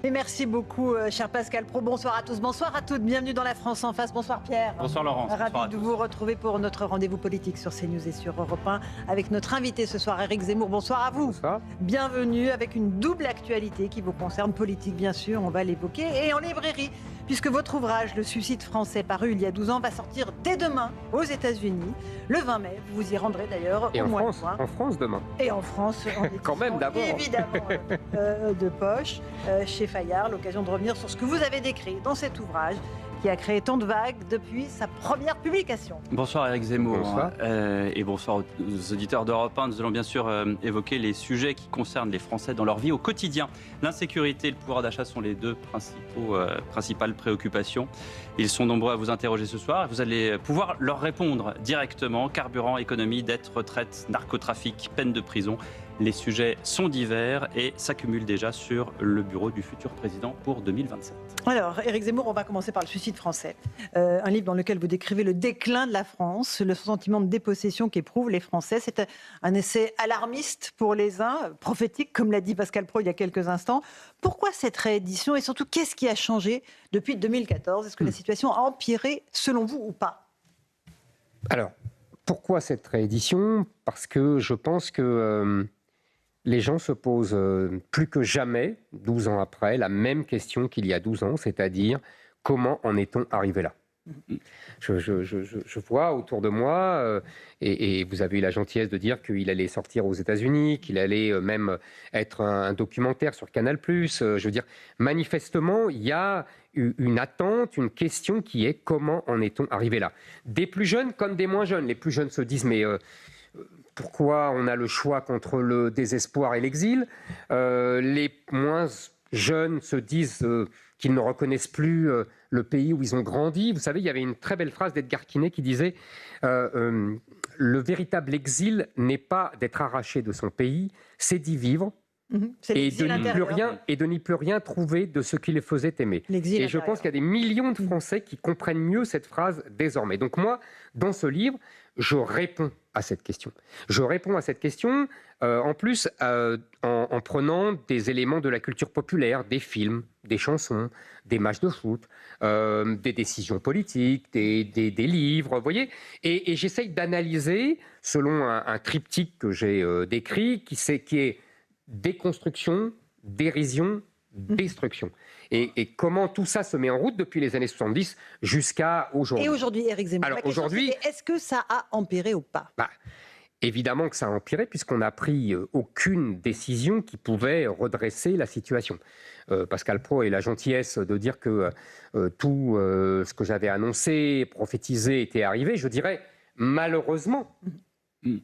Et merci beaucoup, cher Pascal Praud. Bonsoir à tous, bonsoir à toutes. Bienvenue dans La France en face. Bonsoir Pierre. Bonsoir Laurence. Ravi de vous retrouver pour notre rendez-vous politique sur CNews et sur Europe 1 avec notre invité ce soir, Éric Zemmour. Bonsoir à vous. Bonsoir. Bienvenue avec une double actualité qui vous concerne, politique bien sûr, on va l'évoquer, et en librairie, puisque votre ouvrage, Le suicide français, paru il y a 12 ans, va sortir dès demain aux États-Unis, le 20 mai. Vous vous y rendrez d'ailleurs Et au mois de juin. en France demain. Et en France, en édition, Quand même, d'abord. évidemment, de poche, chez Fayard. L'occasion de revenir sur ce que vous avez décrit dans cet ouvrage qui a créé tant de vagues depuis sa première publication. Bonsoir Éric Zemmour. Bonsoir. Et bonsoir aux auditeurs d'Europe 1. Nous allons bien sûr évoquer les sujets qui concernent les Français dans leur vie au quotidien. L'insécurité et le pouvoir d'achat sont les deux principales préoccupations. Ils sont nombreux à vous interroger ce soir et vous allez pouvoir leur répondre directement. Carburant, économie, dette, retraite, narcotrafic, peine de prison. Les sujets sont divers et s'accumulent déjà sur le bureau du futur président pour 2027. Alors, Éric Zemmour, on va commencer par Le suicide français. Un livre dans lequel vous décrivez le déclin de la France, le sentiment de dépossession qu'éprouvent les Français. C'est un essai alarmiste pour les uns, prophétique, comme l'a dit Pascal Praud il y a quelques instants. Pourquoi cette réédition et surtout, qu'est-ce qui a changé depuis 2014 ? Est-ce que la situation a empiré selon vous ou pas ? Alors, pourquoi cette réédition ? Parce que je pense que les gens se posent plus que jamais, 12 ans après, la même question qu'il y a 12 ans, c'est-à-dire comment en est-on arrivé là ? Je vois autour de moi, et vous avez eu la gentillesse de dire qu'il allait sortir aux États-Unis, qu'il allait même être un documentaire sur Canal+. Je veux dire, manifestement, il y a une attente, une question qui est comment en est-on arrivé là ? Des plus jeunes comme des moins jeunes. Les plus jeunes se disent mais pourquoi on a le choix contre le désespoir et l'exil ? Les moins jeunes se disent qu'ils ne reconnaissent plus le pays où ils ont grandi. Vous savez, il y avait une très belle phrase d'Edgar Quinet qui disait le véritable exil n'est pas d'être arraché de son pays, c'est d'y vivre. Et de n'y plus rien trouver de ce qui les faisait aimer. Et je pense qu'il y a des millions de Français qui comprennent mieux cette phrase désormais. Donc moi, dans ce livre, je réponds à cette question. Je réponds à cette question, en plus, en prenant des éléments de la culture populaire, des films, des chansons, des matchs de foot, des décisions politiques, des livres, vous voyez. Et j'essaye d'analyser, selon un triptyque que j'ai décrit, qui est déconstruction, dérision, destruction. Et comment tout ça se met en route depuis les années 70 jusqu'à aujourd'hui. Et aujourd'hui, Éric Zemmour, alors aujourd'hui, est-ce que ça a empiré ou pas ? Évidemment que ça a empiré puisqu'on n'a pris aucune décision qui pouvait redresser la situation. Pascal Praud a eu la gentillesse de dire que tout ce que j'avais annoncé, prophétisé était arrivé. Je dirais, malheureusement,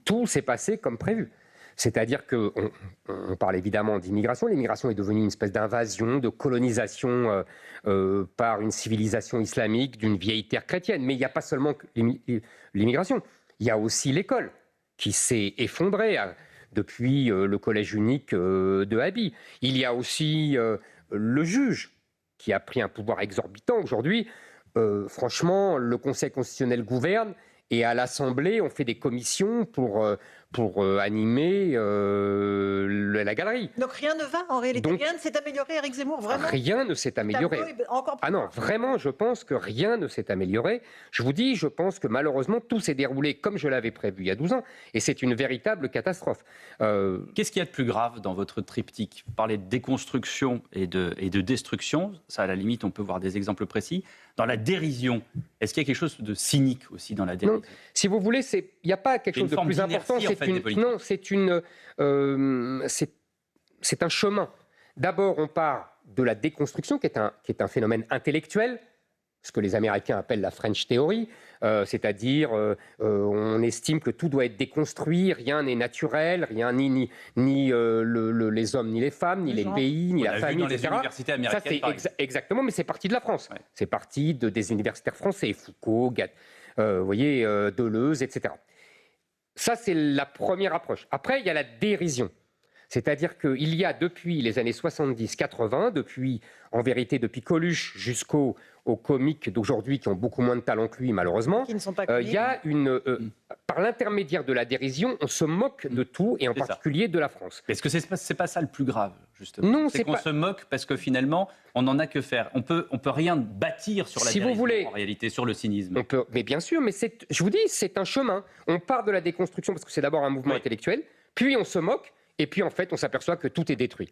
tout s'est passé comme prévu. C'est-à-dire qu'on parle évidemment d'immigration. L'immigration est devenue une espèce d'invasion, de colonisation par une civilisation islamique d'une vieille terre chrétienne. Mais il n'y a pas seulement l'immigration. Il y a aussi l'école qui s'est effondrée depuis le collège unique de Haby. Il y a aussi le juge qui a pris un pouvoir exorbitant. Aujourd'hui, franchement, le Conseil constitutionnel gouverne et à l'Assemblée, on fait des commissions pour animer la galerie. Donc rien ne va en réalité, rien ne s'est amélioré, Éric Zemmour, vraiment ? Rien ne s'est amélioré. Ah non, vraiment, je pense que rien ne s'est amélioré. Je vous dis, je pense que malheureusement, tout s'est déroulé comme je l'avais prévu il y a 12 ans, et c'est une véritable catastrophe. Qu'est-ce qu'il y a de plus grave dans votre triptyque ? Vous parlez de déconstruction et de destruction, ça à la limite, on peut voir des exemples précis. Dans la dérision, est-ce qu'il y a quelque chose de cynique aussi dans la dérision ? Non, si vous voulez, il n'y a pas quelque chose de plus important. C'est un chemin. D'abord, on part de la déconstruction, qui est un phénomène intellectuel, ce que les Américains appellent la French Theory, c'est-à-dire on estime que tout doit être déconstruit, rien n'est naturel, rien ni les hommes, ni les femmes, ni les pays, ni la famille, etc. Les universités américaines, ça, c'est exactement, mais c'est parti de la France. Ouais. C'est parti des universitaires français, Foucault, Deleuze, etc. Ça, c'est la première approche. Après, il y a la dérision. C'est-à-dire qu'il y a depuis les années 70-80, en vérité depuis Coluche jusqu'au aux comiques d'aujourd'hui qui ont beaucoup moins de talent que lui, malheureusement. Qui ne sont pas Il y a par l'intermédiaire de la dérision, on se moque de tout, et en particulier de la France. Est-ce que c'est pas ça le plus grave, justement? Non, c'est qu'on se moque parce que finalement, on n'en a que faire. On peut rien bâtir sur la dérision, vous voulez, en réalité, sur le cynisme. Mais bien sûr, mais je vous dis, c'est un chemin. On part de la déconstruction parce que c'est d'abord un mouvement intellectuel, puis on se moque, et puis en fait, on s'aperçoit que tout est détruit.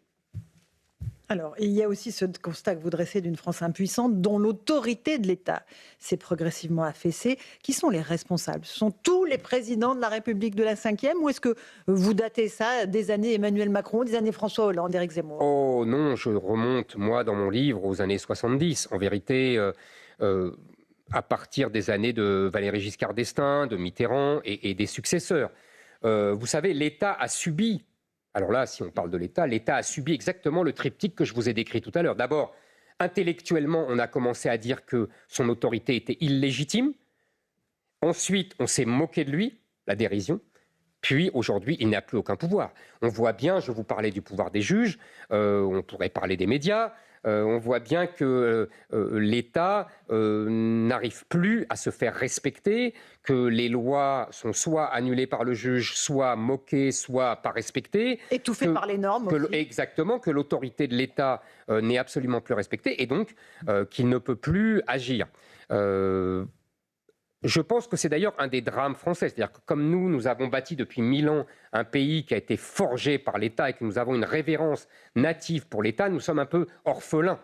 Alors, il y a aussi ce constat que vous dressez d'une France impuissante dont l'autorité de l'État s'est progressivement affaissée. Qui sont les responsables? Ce sont tous les présidents de la République de la Ve, ou est-ce que vous datez ça des années Emmanuel Macron, des années François Hollande, Éric Zemmour? Oh non, je remonte, moi, dans mon livre, aux années 70. En vérité, à partir des années de Valéry Giscard d'Estaing, de Mitterrand et des successeurs. Vous savez, l'État a subi... Alors là, si on parle de l'État a subi exactement le triptyque que je vous ai décrit tout à l'heure. D'abord, intellectuellement, on a commencé à dire que son autorité était illégitime. Ensuite, on s'est moqué de lui, la dérision. Puis, aujourd'hui, il n'a plus aucun pouvoir. On voit bien, je vous parlais du pouvoir des juges, on pourrait parler des médias. On voit bien que l'État n'arrive plus à se faire respecter, que les lois sont soit annulées par le juge, soit moquées, soit pas respectées. Étouffées par les normes aussi. Exactement, que l'autorité de l'État n'est absolument plus respectée et donc qu'il ne peut plus agir. Je pense que c'est d'ailleurs un des drames français. C'est-à-dire que comme nous avons bâti depuis 1000 ans un pays qui a été forgé par l'État et que nous avons une révérence native pour l'État, nous sommes un peu orphelins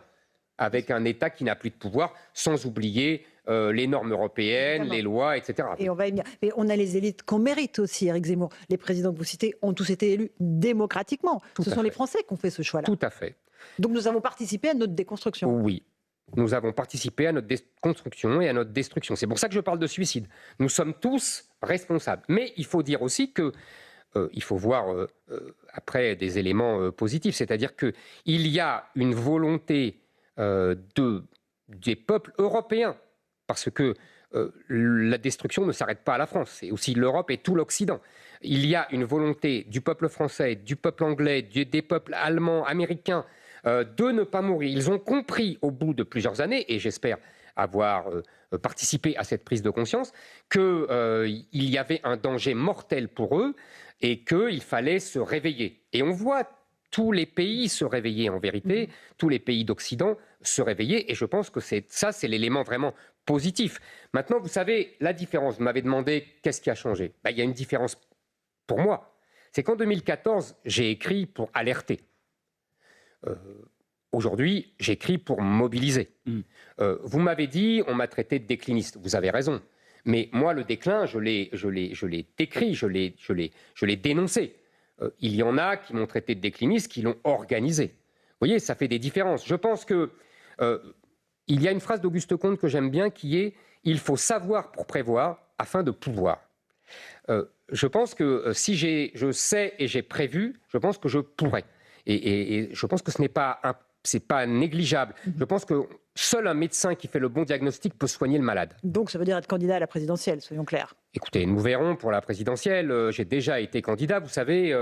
avec un État qui n'a plus de pouvoir, sans oublier les normes européennes, les lois, etc. Et on va y venir. Mais on a les élites qu'on mérite aussi, Éric Zemmour. Les présidents que vous citez ont tous été élus démocratiquement. Ce sont les Français qui ont fait ce choix-là. Tout à fait. Donc nous avons participé à notre déconstruction. Oui. Nous avons participé à notre déconstruction et à notre destruction. C'est pour ça que je parle de suicide. Nous sommes tous responsables. Mais il faut dire aussi que il faut voir après des éléments positifs. C'est-à-dire qu'il y a une volonté des peuples européens, parce que la destruction ne s'arrête pas à la France. C'est aussi l'Europe et tout l'Occident. Il y a une volonté du peuple français, du peuple anglais, des peuples allemands, américains, de ne pas mourir. Ils ont compris au bout de plusieurs années, et j'espère avoir participé à cette prise de conscience, qu'il y avait un danger mortel pour eux et qu'il fallait se réveiller. Et on voit tous les pays se réveiller en vérité, tous les pays d'Occident se réveiller, et je pense que c'est l'élément vraiment positif. Maintenant, vous savez, la différence, vous m'avez demandé qu'est-ce qui a changé. Il y a une différence pour moi. C'est qu'en 2014, j'ai écrit pour alerter. Aujourd'hui, j'écris pour mobiliser. Vous m'avez dit, on m'a traité de décliniste. Vous avez raison. Mais moi, le déclin, je l'ai décrit, je l'ai dénoncé. Il y en a qui m'ont traité de décliniste, qui l'ont organisé. Vous voyez, ça fait des différences. Je pense que il y a une phrase d'Auguste Comte que j'aime bien qui est « Il faut savoir pour prévoir afin de pouvoir ». Je pense que si je sais et j'ai prévu, je pense que je pourrais. Et je pense que ce n'est pas, négligeable. Je pense que seul un médecin qui fait le bon diagnostic peut soigner le malade. Donc ça veut dire être candidat à la présidentielle, soyons clairs. Écoutez, nous verrons pour la présidentielle. J'ai déjà été candidat. Vous savez,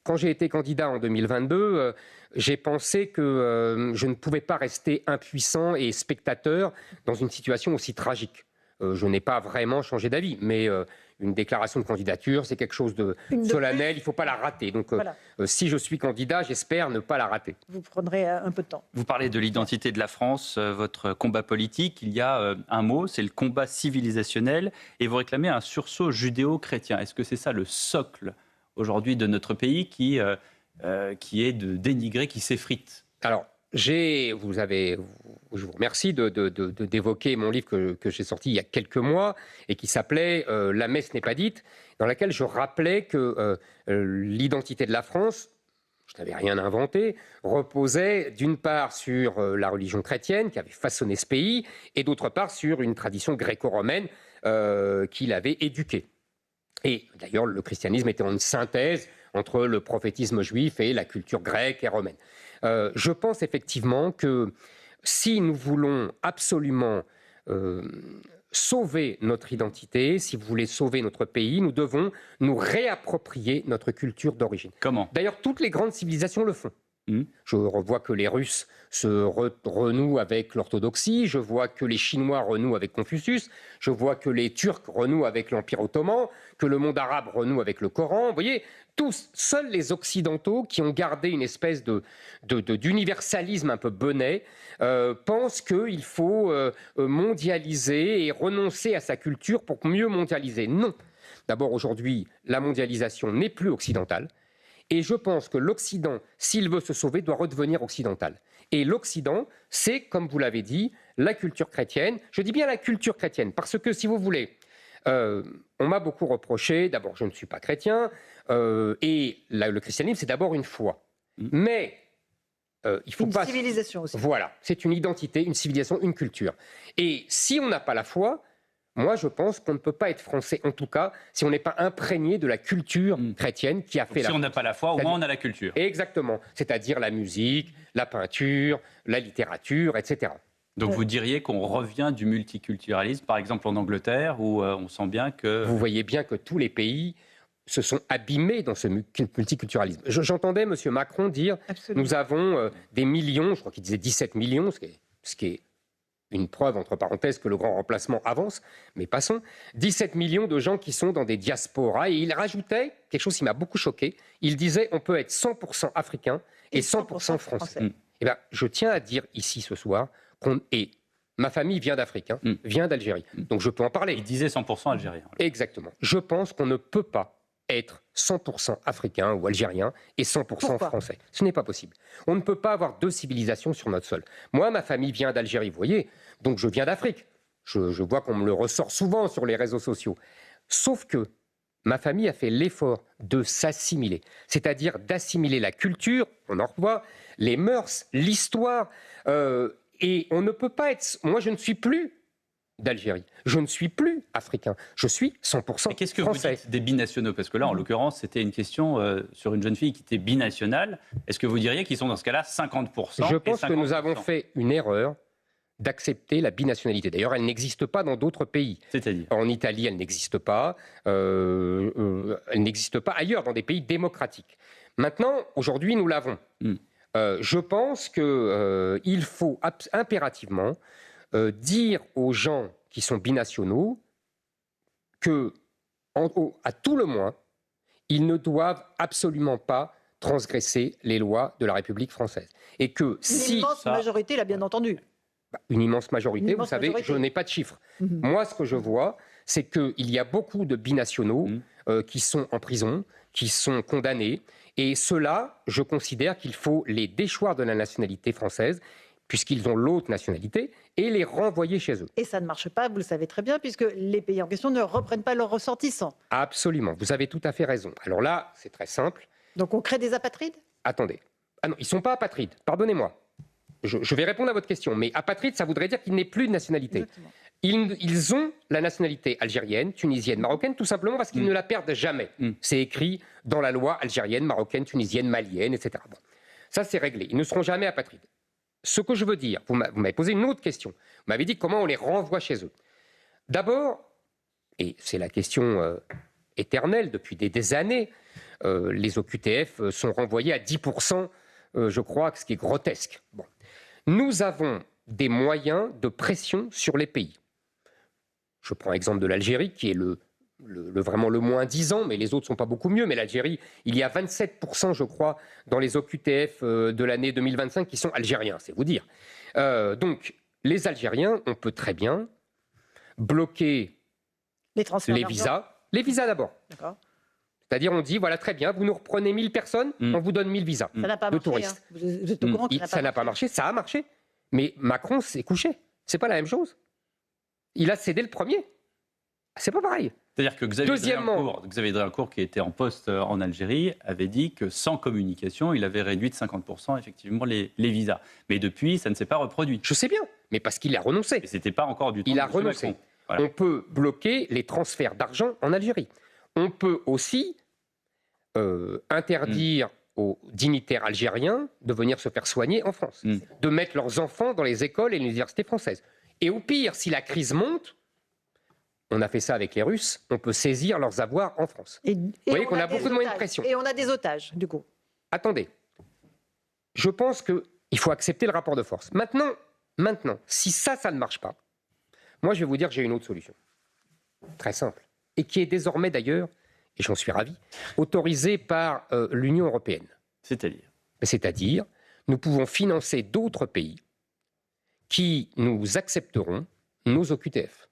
quand j'ai été candidat en 2022, j'ai pensé que je ne pouvais pas rester impuissant et spectateur dans une situation aussi tragique. Je n'ai pas vraiment changé d'avis, mais une déclaration de candidature, c'est quelque chose de solennel, il ne faut pas la rater. Donc, voilà. Si je suis candidat, j'espère ne pas la rater. Vous prendrez un peu de temps. Vous parlez de l'identité de la France, votre combat politique. Il y a un mot, c'est le combat civilisationnel, et vous réclamez un sursaut judéo-chrétien. Est-ce que c'est ça le socle aujourd'hui de notre pays qui est de dénigrer, qui s'effrite? Alors, je vous remercie d'évoquer mon livre que j'ai sorti il y a quelques mois et qui s'appelait « La messe n'est pas dite », dans laquelle je rappelais que l'identité de la France, je n'avais rien inventé, reposait d'une part sur la religion chrétienne qui avait façonné ce pays et d'autre part sur une tradition gréco-romaine qui l'avait éduqué. Et d'ailleurs, le christianisme était une synthèse entre le prophétisme juif et la culture grecque et romaine. Je pense effectivement que si nous voulons absolument sauver notre identité, si vous voulez sauver notre pays, nous devons nous réapproprier notre culture d'origine. Comment ? D'ailleurs, toutes les grandes civilisations le font. Je revois que les Russes se renouent avec l'orthodoxie, je vois que les Chinois renouent avec Confucius, je vois que les Turcs renouent avec l'Empire ottoman, que le monde arabe renoue avec le Coran. Vous voyez, tous, seuls les Occidentaux qui ont gardé une espèce d'universalisme un peu bonnet pensent qu'il faut mondialiser et renoncer à sa culture pour mieux mondialiser. Non. D'abord, aujourd'hui, la mondialisation n'est plus occidentale. Et je pense que l'Occident, s'il veut se sauver, doit redevenir occidental. Et l'Occident, c'est, comme vous l'avez dit, la culture chrétienne. Je dis bien la culture chrétienne, parce que, si vous voulez, on m'a beaucoup reproché, d'abord, je ne suis pas chrétien, et le christianisme, c'est d'abord une foi. Mais il faut pas... Une civilisation aussi. Voilà, c'est une identité, une civilisation, une culture. Et si on n'a pas la foi... Moi, je pense qu'on ne peut pas être français, en tout cas, si on n'est pas imprégné de la culture chrétienne qui a fait la... Si on n'a pas la foi, au moins on a la culture. Exactement, c'est-à-dire la musique, la peinture, la littérature, etc. Donc vous diriez qu'on revient du multiculturalisme, par exemple en Angleterre, où on sent bien que... Vous voyez bien que tous les pays se sont abîmés dans ce multiculturalisme. J'entendais M. Macron dire Absolument. Nous avons des millions, je crois qu'il disait 17 millions, ce qui est une preuve, entre parenthèses, que le grand remplacement avance, mais passons, 17 millions de gens qui sont dans des diasporas. Et il rajoutait quelque chose qui m'a beaucoup choqué. Il disait on peut être 100% africain et 100% français. Eh bien, je tiens à dire ici ce soir et ma famille vient d'Afrique, vient d'Algérie. Donc je peux en parler. Il disait 100% algérien. Exactement. Je pense qu'on ne peut pas être 100% africain ou algérien et 100% français. Ce n'est pas possible. On ne peut pas avoir deux civilisations sur notre sol. Moi, ma famille vient d'Algérie, vous voyez, donc je viens d'Afrique. Je vois qu'on me le ressort souvent sur les réseaux sociaux. Sauf que ma famille a fait l'effort de s'assimiler, c'est-à-dire d'assimiler la culture, on en revoit, les mœurs, l'histoire, et on ne peut pas être... Moi, je ne suis plus d'Algérie. Je ne suis plus africain. Je suis 100% français. Qu'est-ce que vous dites des binationaux? Parce que là, en l'occurrence, c'était une question sur une jeune fille qui était binationale. Est-ce que vous diriez qu'ils sont dans ce cas-là 50%? Je pense que nous avons fait une erreur d'accepter la binationalité. D'ailleurs, elle n'existe pas dans d'autres pays. C'est-à-dire? En Italie, elle n'existe pas. Elle n'existe pas ailleurs, dans des pays démocratiques. Maintenant, aujourd'hui, nous l'avons. Je pense qu'il faut impérativement dire aux gens qui sont binationaux que, à tout le moins, ils ne doivent absolument pas transgresser les lois de la République française. Et que si... Une immense majorité l'a bien entendu. Une immense majorité, vous savez, je n'ai pas de chiffres. Moi, ce que je vois, c'est qu'il y a beaucoup de binationaux qui sont en prison, qui sont condamnés. Et ceux-là, je considère qu'il faut les déchoir de la nationalité française, puisqu'ils ont l'autre nationalité, et les renvoyer chez eux. Et ça ne marche pas, vous le savez très bien, puisque les pays en question ne reprennent pas leurs ressortissants. Absolument, vous avez tout à fait raison. Alors là, c'est très simple. Donc on crée des apatrides? Attendez. Ah non, ils ne sont pas apatrides, pardonnez-moi. Je vais répondre à votre question, mais apatride, ça voudrait dire qu'il n'est plus de nationalité. Ils ont la nationalité algérienne, tunisienne, marocaine, tout simplement parce qu'ils ne la perdent jamais. C'est écrit dans la loi algérienne, marocaine, tunisienne, malienne, etc. Bon. Ça, c'est réglé. Ils ne seront jamais apatrides. Ce que je veux dire, vous m'avez posé une autre question. Vous m'avez dit comment on les renvoie chez eux. D'abord, et c'est la question éternelle depuis des années, les OQTF sont renvoyés à 10%, je crois, ce qui est grotesque. Bon. Nous avons des moyens de pression sur les pays. Je prends l'exemple de l'Algérie, qui est vraiment le moins 10 ans, mais les autres ne sont pas beaucoup mieux. Mais l'Algérie, il y a 27%, je crois, dans les OQTF de l'année 2025 qui sont algériens, c'est vous dire. Donc, les Algériens, on peut très bien bloquer les visas. Les visas d'abord. D'accord. C'est-à-dire, on dit, voilà, très bien, vous nous reprenez 1000 personnes, on vous donne 1000 visas ça n'a pas de marché, touristes. Hein. Vous êtes au courant que ça n'a pas marché, ça a marché. Mais Macron s'est couché. C'est pas la même chose. Il a cédé le premier. C'est pas pareil. C'est-à-dire que Xavier Drincourt, qui était en poste en Algérie, avait dit que sans communication, il avait réduit de 50% effectivement les visas. Mais depuis, ça ne s'est pas reproduit. Je sais bien, mais parce qu'il a renoncé. Et c'était pas encore du temps. Il a renoncé. Voilà. On peut bloquer les transferts d'argent en Algérie. On peut aussi interdire aux dignitaires algériens de venir se faire soigner en France, de mettre leurs enfants dans les écoles et les universités françaises. Et au pire, si la crise monte, on a fait ça avec les Russes, on peut saisir leurs avoirs en France. Vous voyez qu'on a beaucoup de moyens de pression. Et on a des otages, du coup. Attendez, je pense qu'il faut accepter le rapport de force. Maintenant, si ça ne marche pas, moi, je vais vous dire que j'ai une autre solution. Très simple. Et qui est désormais, d'ailleurs, et j'en suis ravi, autorisée par l'Union européenne. C'est-à-dire, nous pouvons financer d'autres pays qui nous accepteront nos OQTF.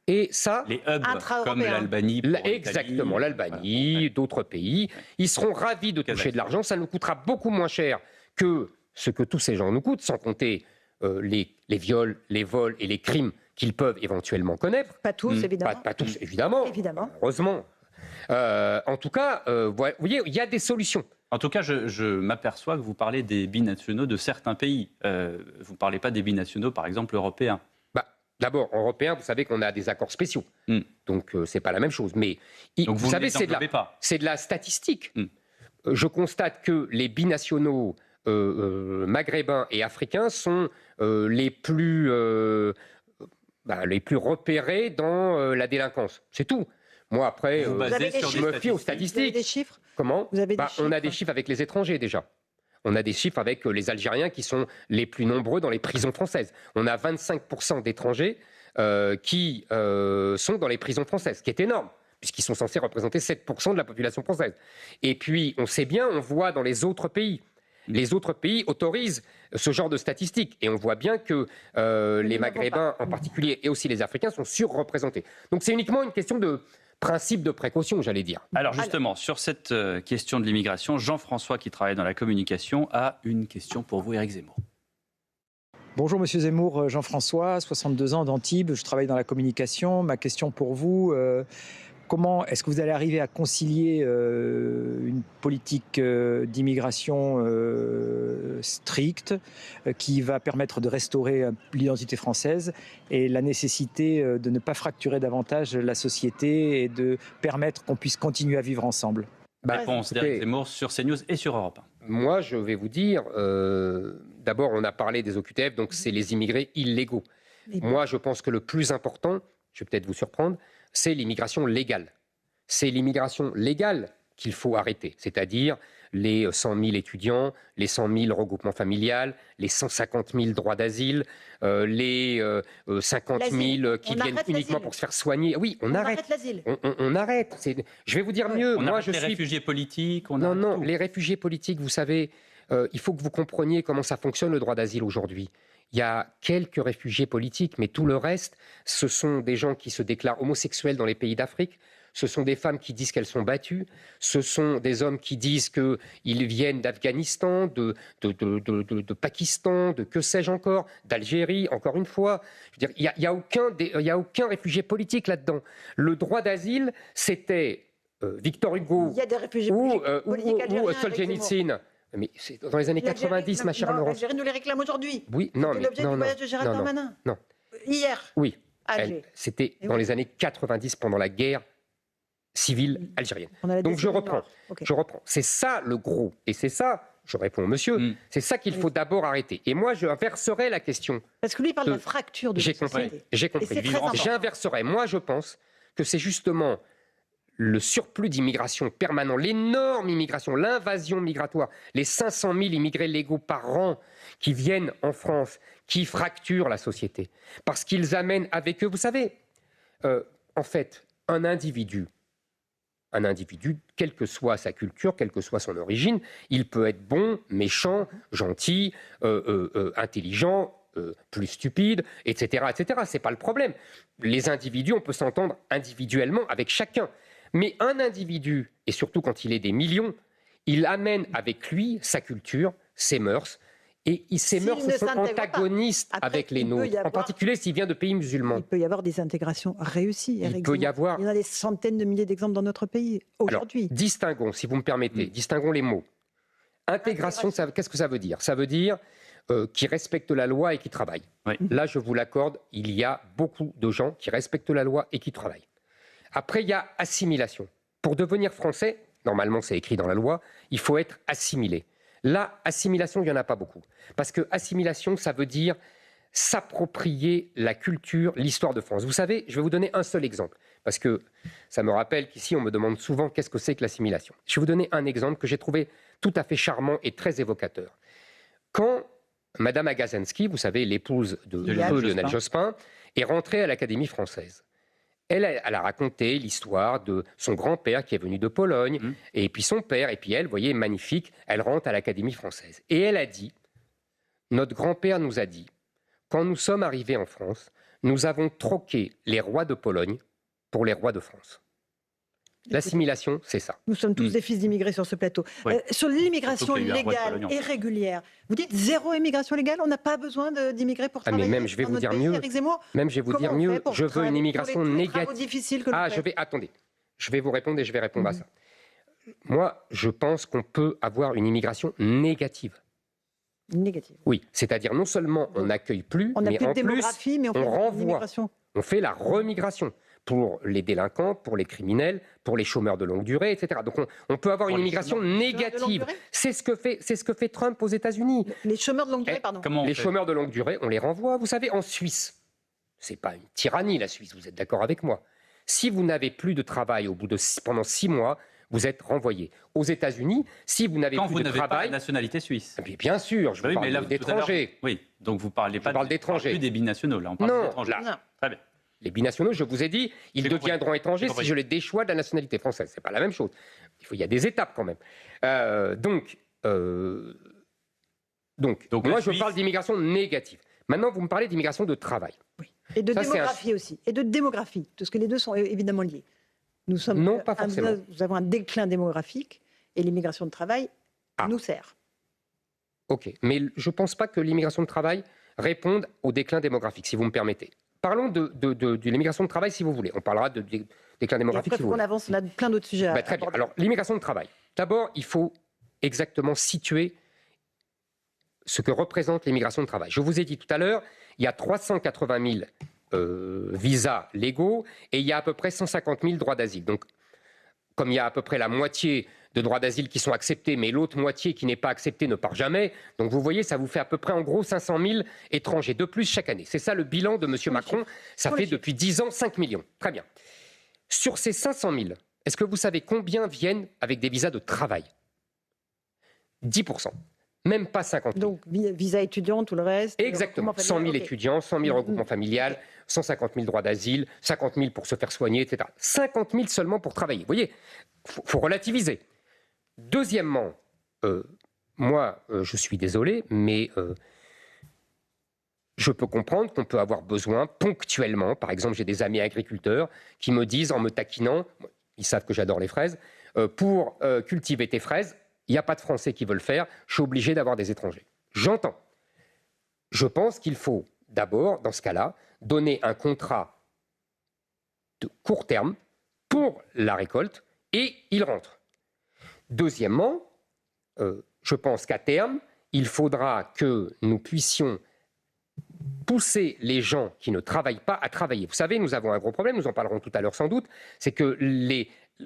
Et ça, les hubs comme l'Albanie. Exactement, l'Albanie, d'autres pays, ils seront ravis de toucher de l'argent. Ça nous coûtera beaucoup moins cher que ce que tous ces gens nous coûtent, sans compter les viols, les vols et les crimes qu'ils peuvent éventuellement connaître. Pas tous, évidemment. Pas tous, évidemment. Heureusement. En tout cas, vous voyez, il y a des solutions. En tout cas, je m'aperçois que vous parlez des binationaux de certains pays. Vous ne parlez pas des binationaux, par exemple, européens. D'abord, en européen, vous savez qu'on a des accords spéciaux. Donc, ce n'est pas la même chose. Mais vous savez, c'est de la statistique. Je constate que les binationaux maghrébins et africains sont les plus repérés dans la délinquance. C'est tout. Moi, après, je me fie aux statistiques. Vous avez des chiffres? Comment? Vous avez des chiffres? On a des chiffres avec les étrangers, déjà. On a des chiffres avec les Algériens qui sont les plus nombreux dans les prisons françaises. On a 25% d'étrangers qui sont dans les prisons françaises, ce qui est énorme, puisqu'ils sont censés représenter 7% de la population française. Et puis, on sait bien, on voit dans les autres pays. Les autres pays autorisent ce genre de statistiques. Et on voit bien que les Maghrébins en particulier, et aussi les Africains, sont surreprésentés. Donc c'est uniquement une question de principe de précaution, j'allais dire. Alors justement, sur cette question de l'immigration, Jean-François, qui travaille dans la communication, a une question pour vous, Éric Zemmour. Bonjour Monsieur Zemmour, Jean-François, 62 ans d'Antibes, je travaille dans la communication. Ma question pour vous, comment est-ce que vous allez arriver à concilier une politique d'immigration stricte qui va permettre de restaurer l'identité française et la nécessité de ne pas fracturer davantage la société et de permettre qu'on puisse continuer à vivre ensemble? Réponse d'Éric Zemmour sur CNews et sur Europe 1. Moi, je vais vous dire, d'abord, on a parlé des OQTF, donc c'est les immigrés illégaux. Moi, je pense que le plus important, je vais peut-être vous surprendre, c'est l'immigration légale. C'est l'immigration légale qu'il faut arrêter, c'est-à-dire les 100 000 étudiants, les 100 000 regroupements familiales, les 150 000 droits d'asile, les 50 000 qui viennent uniquement pour se faire soigner. Oui, on arrête l'asile. On arrête. Je vais vous dire mieux. Moi, les réfugiés politiques. Non, les réfugiés politiques, vous savez, il faut que vous compreniez comment ça fonctionne le droit d'asile aujourd'hui. Il y a quelques réfugiés politiques, mais tout le reste, ce sont des gens qui se déclarent homosexuels dans les pays d'Afrique. Ce sont des femmes qui disent qu'elles sont battues. Ce sont des hommes qui disent qu'ils viennent d'Afghanistan, de Pakistan, de que sais-je encore, d'Algérie, encore une fois. Je veux dire, il y a aucun réfugié politique là-dedans. Le droit d'asile, c'était Victor Hugo ou Solzhenitsyn. Mais c'est dans les années 90, ma chère Laurence. L'Algérie nous les réclame aujourd'hui. Oui, non, mais l'objet du voyage de Gérald Darmanin. Non. Hier. Oui. C'était dans les années 90, pendant la guerre civile algérienne. Donc je reprends. C'est ça le gros. Et c'est ça, je réponds au monsieur, c'est ça qu'il faut d'abord arrêter. Et moi, je inverserai la question. Parce que lui, il parle de la fracture de la société. J'ai compris. J'inverserai. Moi, je pense que c'est justement le surplus d'immigration permanent, l'énorme immigration, l'invasion migratoire, les 500 000 immigrés légaux par an qui viennent en France, qui fracturent la société. Parce qu'ils amènent avec eux, vous savez, en fait, un individu, quelle que soit sa culture, quelle que soit son origine, il peut être bon, méchant, gentil, intelligent, plus stupide, etc. etc. Ce n'est pas le problème. Les individus, on peut s'entendre individuellement avec chacun. Mais un individu, et surtout quand il est des millions, il amène avec lui sa culture, ses mœurs, et ces mœurs sont antagonistes avec les nôtres, en particulier s'il vient de pays musulmans. Il peut y avoir des intégrations réussies, Éric Zemmour. Il y en a des centaines de milliers d'exemples dans notre pays, aujourd'hui. Alors, distinguons, si vous me permettez, distinguons les mots. Intégration, qu'est-ce que ça veut dire? Ça veut dire qui respectent la loi et qui travaillent. Oui. Là, je vous l'accorde, il y a beaucoup de gens qui respectent la loi et qui travaillent. Après, il y a assimilation. Pour devenir français, normalement c'est écrit dans la loi, il faut être assimilé. Là, assimilation, il n'y en a pas beaucoup. Parce que assimilation, ça veut dire s'approprier la culture, l'histoire de France. Vous savez, je vais vous donner un seul exemple. parce que ça me rappelle qu'ici, on me demande souvent qu'est-ce que c'est que l'assimilation. Je vais vous donner un exemple que j'ai trouvé tout à fait charmant et très évocateur. Quand Madame Agazenski, vous savez, l'épouse de Lionel Jospin, est rentrée à l'Académie française, elle a raconté l'histoire de son grand-père qui est venu de Pologne, et puis son père, et puis elle, vous voyez, magnifique, elle rentre à l'Académie française. Et elle a dit, notre grand-père nous a dit, quand nous sommes arrivés en France, nous avons troqué les rois de Pologne pour les rois de France. L'assimilation, c'est ça. Nous sommes tous des fils d'immigrés sur ce plateau. Oui. Sur l'immigration légale et régulière, vous dites zéro immigration légale, on n'a pas besoin d'immigrés pour travailler. Mais même, je vais vous dire mieux. Même, je vais vous dire mieux. Je veux une immigration négative. Attendez. Je vais vous répondre et je vais répondre à ça. Moi, je pense qu'on peut avoir une immigration négative. Négative. Oui, c'est-à-dire non seulement on n'accueille plus, on mais plus en de démographie, mais on renvoie. On fait la remigration pour les délinquants, pour les criminels, pour les chômeurs de longue durée, etc. Donc on peut avoir une immigration négative. C'est ce que fait Trump aux États-Unis. Les chômeurs de longue durée, pardon. Les chômeurs de longue durée, on les renvoie. Vous savez, en Suisse, c'est pas une tyrannie la Suisse. Vous êtes d'accord avec moi? Si vous n'avez plus de travail pendant 6 mois, vous êtes renvoyé. Aux États-Unis, si vous n'avez plus de travail... Quand vous n'avez pas la nationalité suisse. Bien sûr, je parle d'étrangers. Oui, donc vous ne parlez pas d'étrangers. Plus des binationaux, là, on parle d'étrangers. Très bien. Les binationaux, je vous ai dit, ils deviendront étrangers si je les déchois de la nationalité française. Ce n'est pas la même chose. Il y a des étapes quand même. Donc moi, je parle d'immigration négative. Maintenant, vous me parlez d'immigration de travail. Oui. Et de démographie aussi. Et de démographie, parce que les deux sont évidemment liés. Non, pas forcément. Nous avons un déclin démographique et l'immigration de travail nous sert. Ok, mais je ne pense pas que l'immigration de travail réponde au déclin démographique, si vous me permettez. Parlons de l'immigration de travail, si vous voulez. On parlera de déclin démographique, si vous voulez. On avance, on a plein d'autres sujets à très bien. Alors, l'immigration de travail. D'abord, il faut exactement situer ce que représente l'immigration de travail. Je vous ai dit tout à l'heure, il y a 380 000 visas légaux et il y a à peu près 150 000 droits d'asile. Donc, comme il y a à peu près la moitié de droits d'asile qui sont acceptés, mais l'autre moitié qui n'est pas acceptée ne part jamais. Donc vous voyez, ça vous fait à peu près en gros 500 000 étrangers de plus chaque année. C'est ça le bilan de M. Macron. Ça fait depuis 10 ans 5 millions. Très bien. Sur ces 500 000, est-ce que vous savez combien viennent avec des visas de travail? 10%. Même pas 50 000. Donc, visa étudiant, tout le reste. Exactement. 100 000 étudiants, 100 000 regroupements familiales, 150 000 droits d'asile, 50 000 pour se faire soigner, etc. 50 000 seulement pour travailler. Vous voyez, il faut relativiser. Deuxièmement, moi, je suis désolé, mais je peux comprendre qu'on peut avoir besoin ponctuellement. Par exemple, j'ai des amis agriculteurs qui me disent, en me taquinant, ils savent que j'adore les fraises, pour cultiver tes fraises, il n'y a pas de Français qui veulent le faire, je suis obligé d'avoir des étrangers. J'entends. Je pense qu'il faut d'abord, dans ce cas-là, donner un contrat de court terme pour la récolte et ils rentrent. Deuxièmement, je pense qu'à terme, il faudra que nous puissions pousser les gens qui ne travaillent pas à travailler. Vous savez, nous avons un gros problème, nous en parlerons tout à l'heure sans doute, c'est que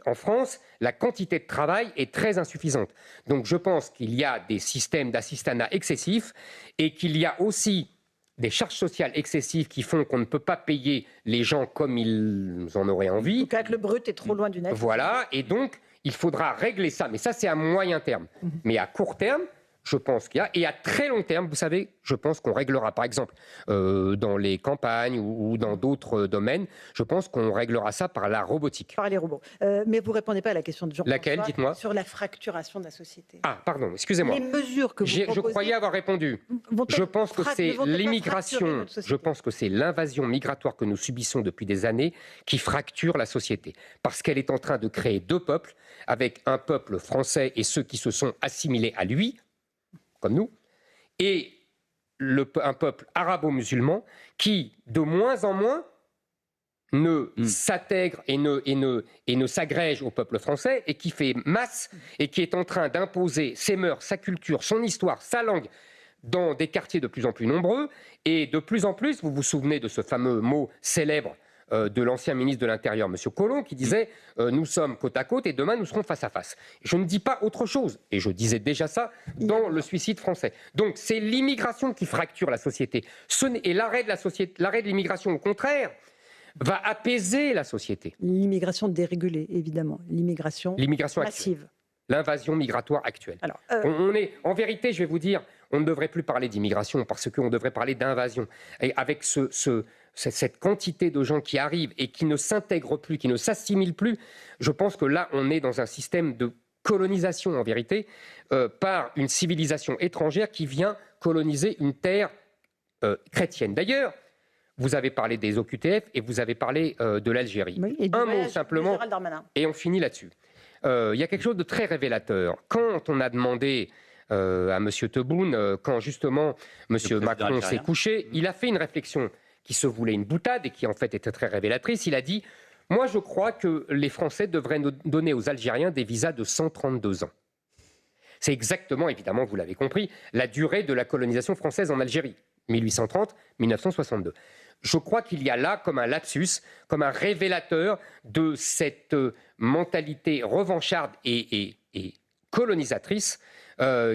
en France, la quantité de travail est très insuffisante. Donc je pense qu'il y a des systèmes d'assistanat excessifs et qu'il y a aussi des charges sociales excessives qui font qu'on ne peut pas payer les gens comme ils en auraient envie. Donc le brut est trop loin du net. Voilà, et donc il faudra régler ça. Mais ça, c'est à moyen terme. Mais à court terme, je pense qu'il y a. Et à très long terme, vous savez, je pense qu'on réglera, par exemple, dans les campagnes ou dans d'autres domaines, je pense qu'on réglera ça par la robotique. Par les robots. Mais vous ne répondez pas à la question de Jean-François. Laquelle, dites-moi? Sur la fracturation de la société. Ah, pardon, excusez-moi. Les mesures que vous proposez... Je croyais avoir répondu. Je pense que c'est l'immigration, je pense que c'est l'invasion migratoire que nous subissons depuis des années qui fracture la société. Parce qu'elle est en train de créer deux peuples, avec un peuple français et ceux qui se sont assimilés à lui, comme nous, et un peuple arabo-musulman qui, de moins en moins, ne s'intègre et ne s'agrège au peuple français et qui fait masse et qui est en train d'imposer ses mœurs, sa culture, son histoire, sa langue dans des quartiers de plus en plus nombreux. Et de plus en plus, vous vous souvenez de ce fameux mot célèbre de l'ancien ministre de l'Intérieur, M. Collomb, qui disait « Nous sommes côte à côte et demain nous serons face à face ». Je ne dis pas autre chose, et je disais déjà ça dans le suicide français. Donc c'est l'immigration qui fracture la société. Et l'arrêt de l'immigration, au contraire, va apaiser la société. L'immigration dérégulée, évidemment. L'immigration L'immigration actuelle. massive. L'invasion migratoire actuelle. Alors, En vérité, je vais vous dire, on ne devrait plus parler d'immigration parce qu'on devrait parler d'invasion. Et avec cette quantité de gens qui arrivent et qui ne s'intègrent plus, qui ne s'assimilent plus, je pense que là, on est dans un système de colonisation, en vérité, par une civilisation étrangère qui vient coloniser une terre chrétienne. D'ailleurs, vous avez parlé des OQTF et vous avez parlé de l'Algérie. oui, et du Un mot voyage simplement, de Gérald Darmanin. et on finit là-dessus. Il y a quelque chose de très révélateur. Quand on a demandé à M. Tebboune, quand justement M. Macron s'est couché, il a fait une réflexion qui se voulait une boutade et qui en fait était très révélatrice. Il a dit « Moi je crois que les Français devraient donner aux Algériens des visas de 132 ans ». C'est exactement, évidemment, vous l'avez compris, la durée de la colonisation française en Algérie, 1830-1962. Je crois qu'il y a là comme un lapsus, comme un révélateur de cette mentalité revancharde et colonisatrice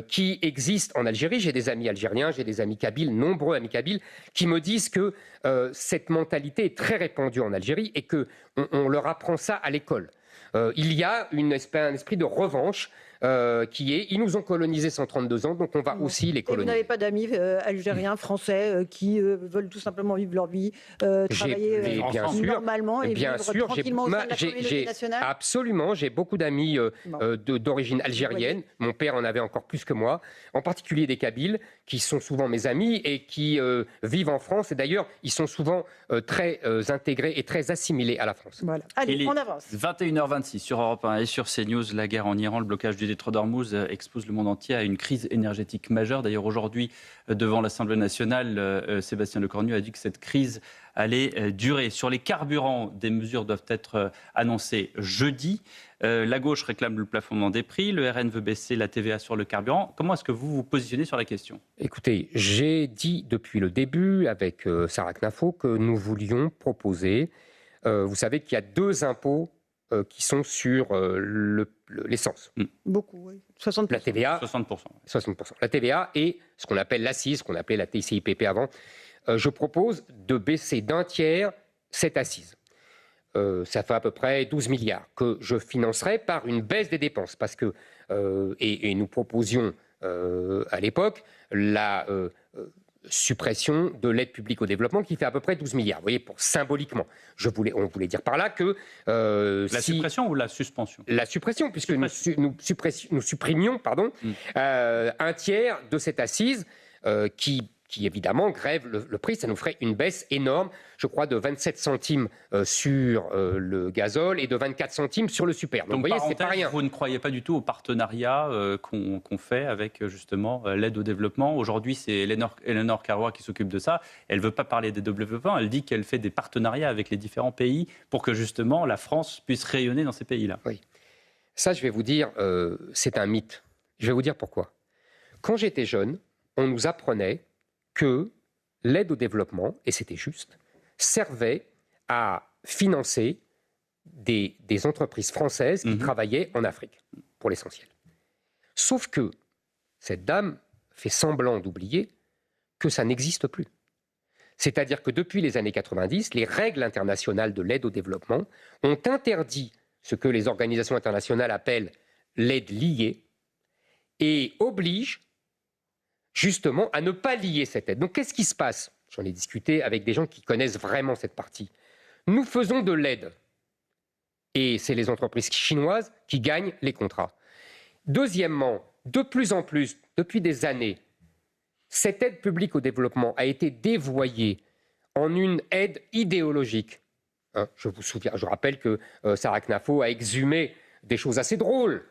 qui existe en Algérie. J'ai des amis algériens, j'ai des amis kabyles, nombreux amis kabyles, qui me disent que cette mentalité est très répandue en Algérie et qu'on leur apprend ça à l'école. Il y a un esprit de revanche qui est, ils nous ont colonisés 132 ans, donc on va aussi les Et vous coloniser. n'avez pas d'amis algériens, français, qui veulent tout simplement vivre leur vie, travailler bien sûr, normalement et bien vivre sûr, tranquillement au sein de la communauté nationale? Absolument, j'ai beaucoup d'amis d'origine algérienne. Mon père en avait encore plus que moi, en particulier des Kabyles, qui sont souvent mes amis et qui vivent en France. Et d'ailleurs, ils sont souvent très intégrés et très assimilés à la France. Voilà. Allez, on avance. 21h26 sur Europe 1 et sur CNews. La guerre en Iran, le blocage du détroit d'Ormuz expose le monde entier à une crise énergétique majeure. D'ailleurs, aujourd'hui, devant l'Assemblée nationale, Sébastien Lecornu a dit que cette crise allait durer. Sur les carburants, des mesures doivent être annoncées jeudi. La gauche réclame le plafonnement des prix. Le RN veut baisser la TVA sur le carburant. Comment est-ce que vous vous positionnez sur la question? Écoutez, j'ai dit depuis le début avec Sarah Knafo que nous voulions proposer, vous savez qu'il y a 2 impôts qui sont sur l'essence. Beaucoup, oui. 60%. La TVA, 60%. 60%. La TVA et ce qu'on appelle l'accise, ce qu'on appelait la TICPP avant. Je propose de baisser d'1 tiers cette assise. Ça fait à peu près 12 milliards que je financerai par une baisse des dépenses. Parce que, et nous proposions à l'époque la suppression de l'aide publique au développement qui fait à peu près 12 milliards. Vous voyez, symboliquement. On voulait dire par là que... La suppression ou la suspension? La suppression, puisque nous supprimions 1 tiers de cette assise qui évidemment grève le prix. Ça nous ferait une baisse énorme, je crois, de 27 centimes sur le gazole et de 24 centimes sur le super. Donc, vous voyez, c'est pas rien. Vous ne croyez pas du tout au partenariat qu'on fait avec justement l'aide au développement. Aujourd'hui, c'est Eleanor Carrois qui s'occupe de ça. Elle ne veut pas parler des développements. Elle dit qu'elle fait des partenariats avec les différents pays pour que justement la France puisse rayonner dans ces pays-là. Oui. Ça, je vais vous dire, c'est un mythe. Je vais vous dire pourquoi. Quand j'étais jeune, on nous apprenait que l'aide au développement, et c'était juste, servait à financer des entreprises françaises qui travaillaient en Afrique, pour l'essentiel. Sauf que cette dame fait semblant d'oublier que ça n'existe plus. C'est-à-dire que depuis les années 90, les règles internationales de l'aide au développement ont interdit ce que les organisations internationales appellent l'aide liée et obligent justement à ne pas lier cette aide. Donc qu'est-ce qui se passe? J'en ai discuté avec des gens qui connaissent vraiment cette partie. Nous faisons de l'aide et c'est les entreprises chinoises qui gagnent les contrats. Deuxièmement, de plus en plus, depuis des années, cette aide publique au développement a été dévoyée en une aide idéologique. Je rappelle que Sarah Knafo a exhumé des choses assez drôles,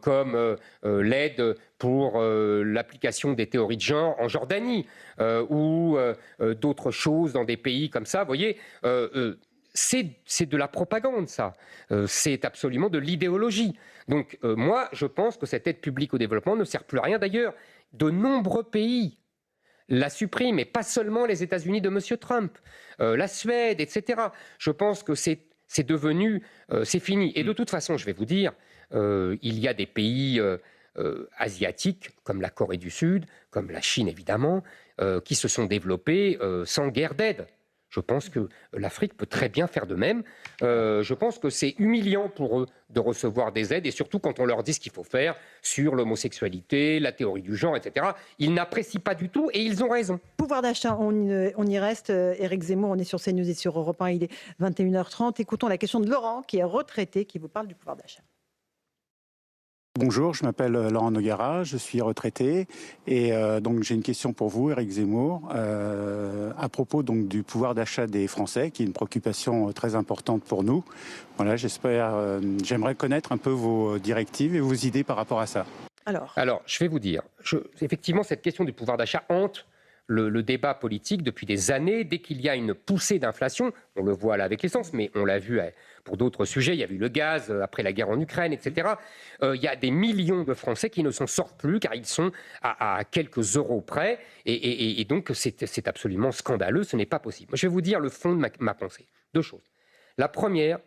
comme l'aide pour l'application des théories de genre en Jordanie, ou d'autres choses dans des pays comme ça. Vous voyez, c'est de la propagande, ça. C'est absolument de l'idéologie. Donc moi, je pense que cette aide publique au développement ne sert plus à rien. D'ailleurs, de nombreux pays la suppriment, et pas seulement les États-Unis de M. Trump, la Suède, etc. Je pense que c'est devenu, c'est fini. Et de toute façon, je vais vous dire, il y a des pays asiatiques, comme la Corée du Sud, comme la Chine évidemment, qui se sont développés sans guerre d'aide. Je pense que l'Afrique peut très bien faire de même. Je pense que c'est humiliant pour eux de recevoir des aides, et surtout quand on leur dit ce qu'il faut faire sur l'homosexualité, la théorie du genre, etc. Ils n'apprécient pas du tout et ils ont raison. Pouvoir d'achat, on y reste. Éric Zemmour, on est sur CNews et sur Europe 1, il est 21h30. Écoutons la question de Laurent, qui est retraité, qui vous parle du pouvoir d'achat. Bonjour, je m'appelle Laurent Nogara, je suis retraité et donc j'ai une question pour vous, Éric Zemmour, à propos donc du pouvoir d'achat des Français, qui est une préoccupation très importante pour nous. Voilà, j'aimerais connaître un peu vos directives et vos idées par rapport à ça. Alors, je vais vous dire, effectivement, cette question du pouvoir d'achat hante le débat politique depuis des années. Dès qu'il y a une poussée d'inflation, on le voit là avec l'essence, mais on l'a vu pour d'autres sujets, il y a eu le gaz après la guerre en Ukraine, etc. Il y a des millions de Français qui ne s'en sortent plus car ils sont à quelques euros près, et donc c'est absolument scandaleux, ce n'est pas possible. Moi, je vais vous dire le fond de ma pensée. Deux choses. La première,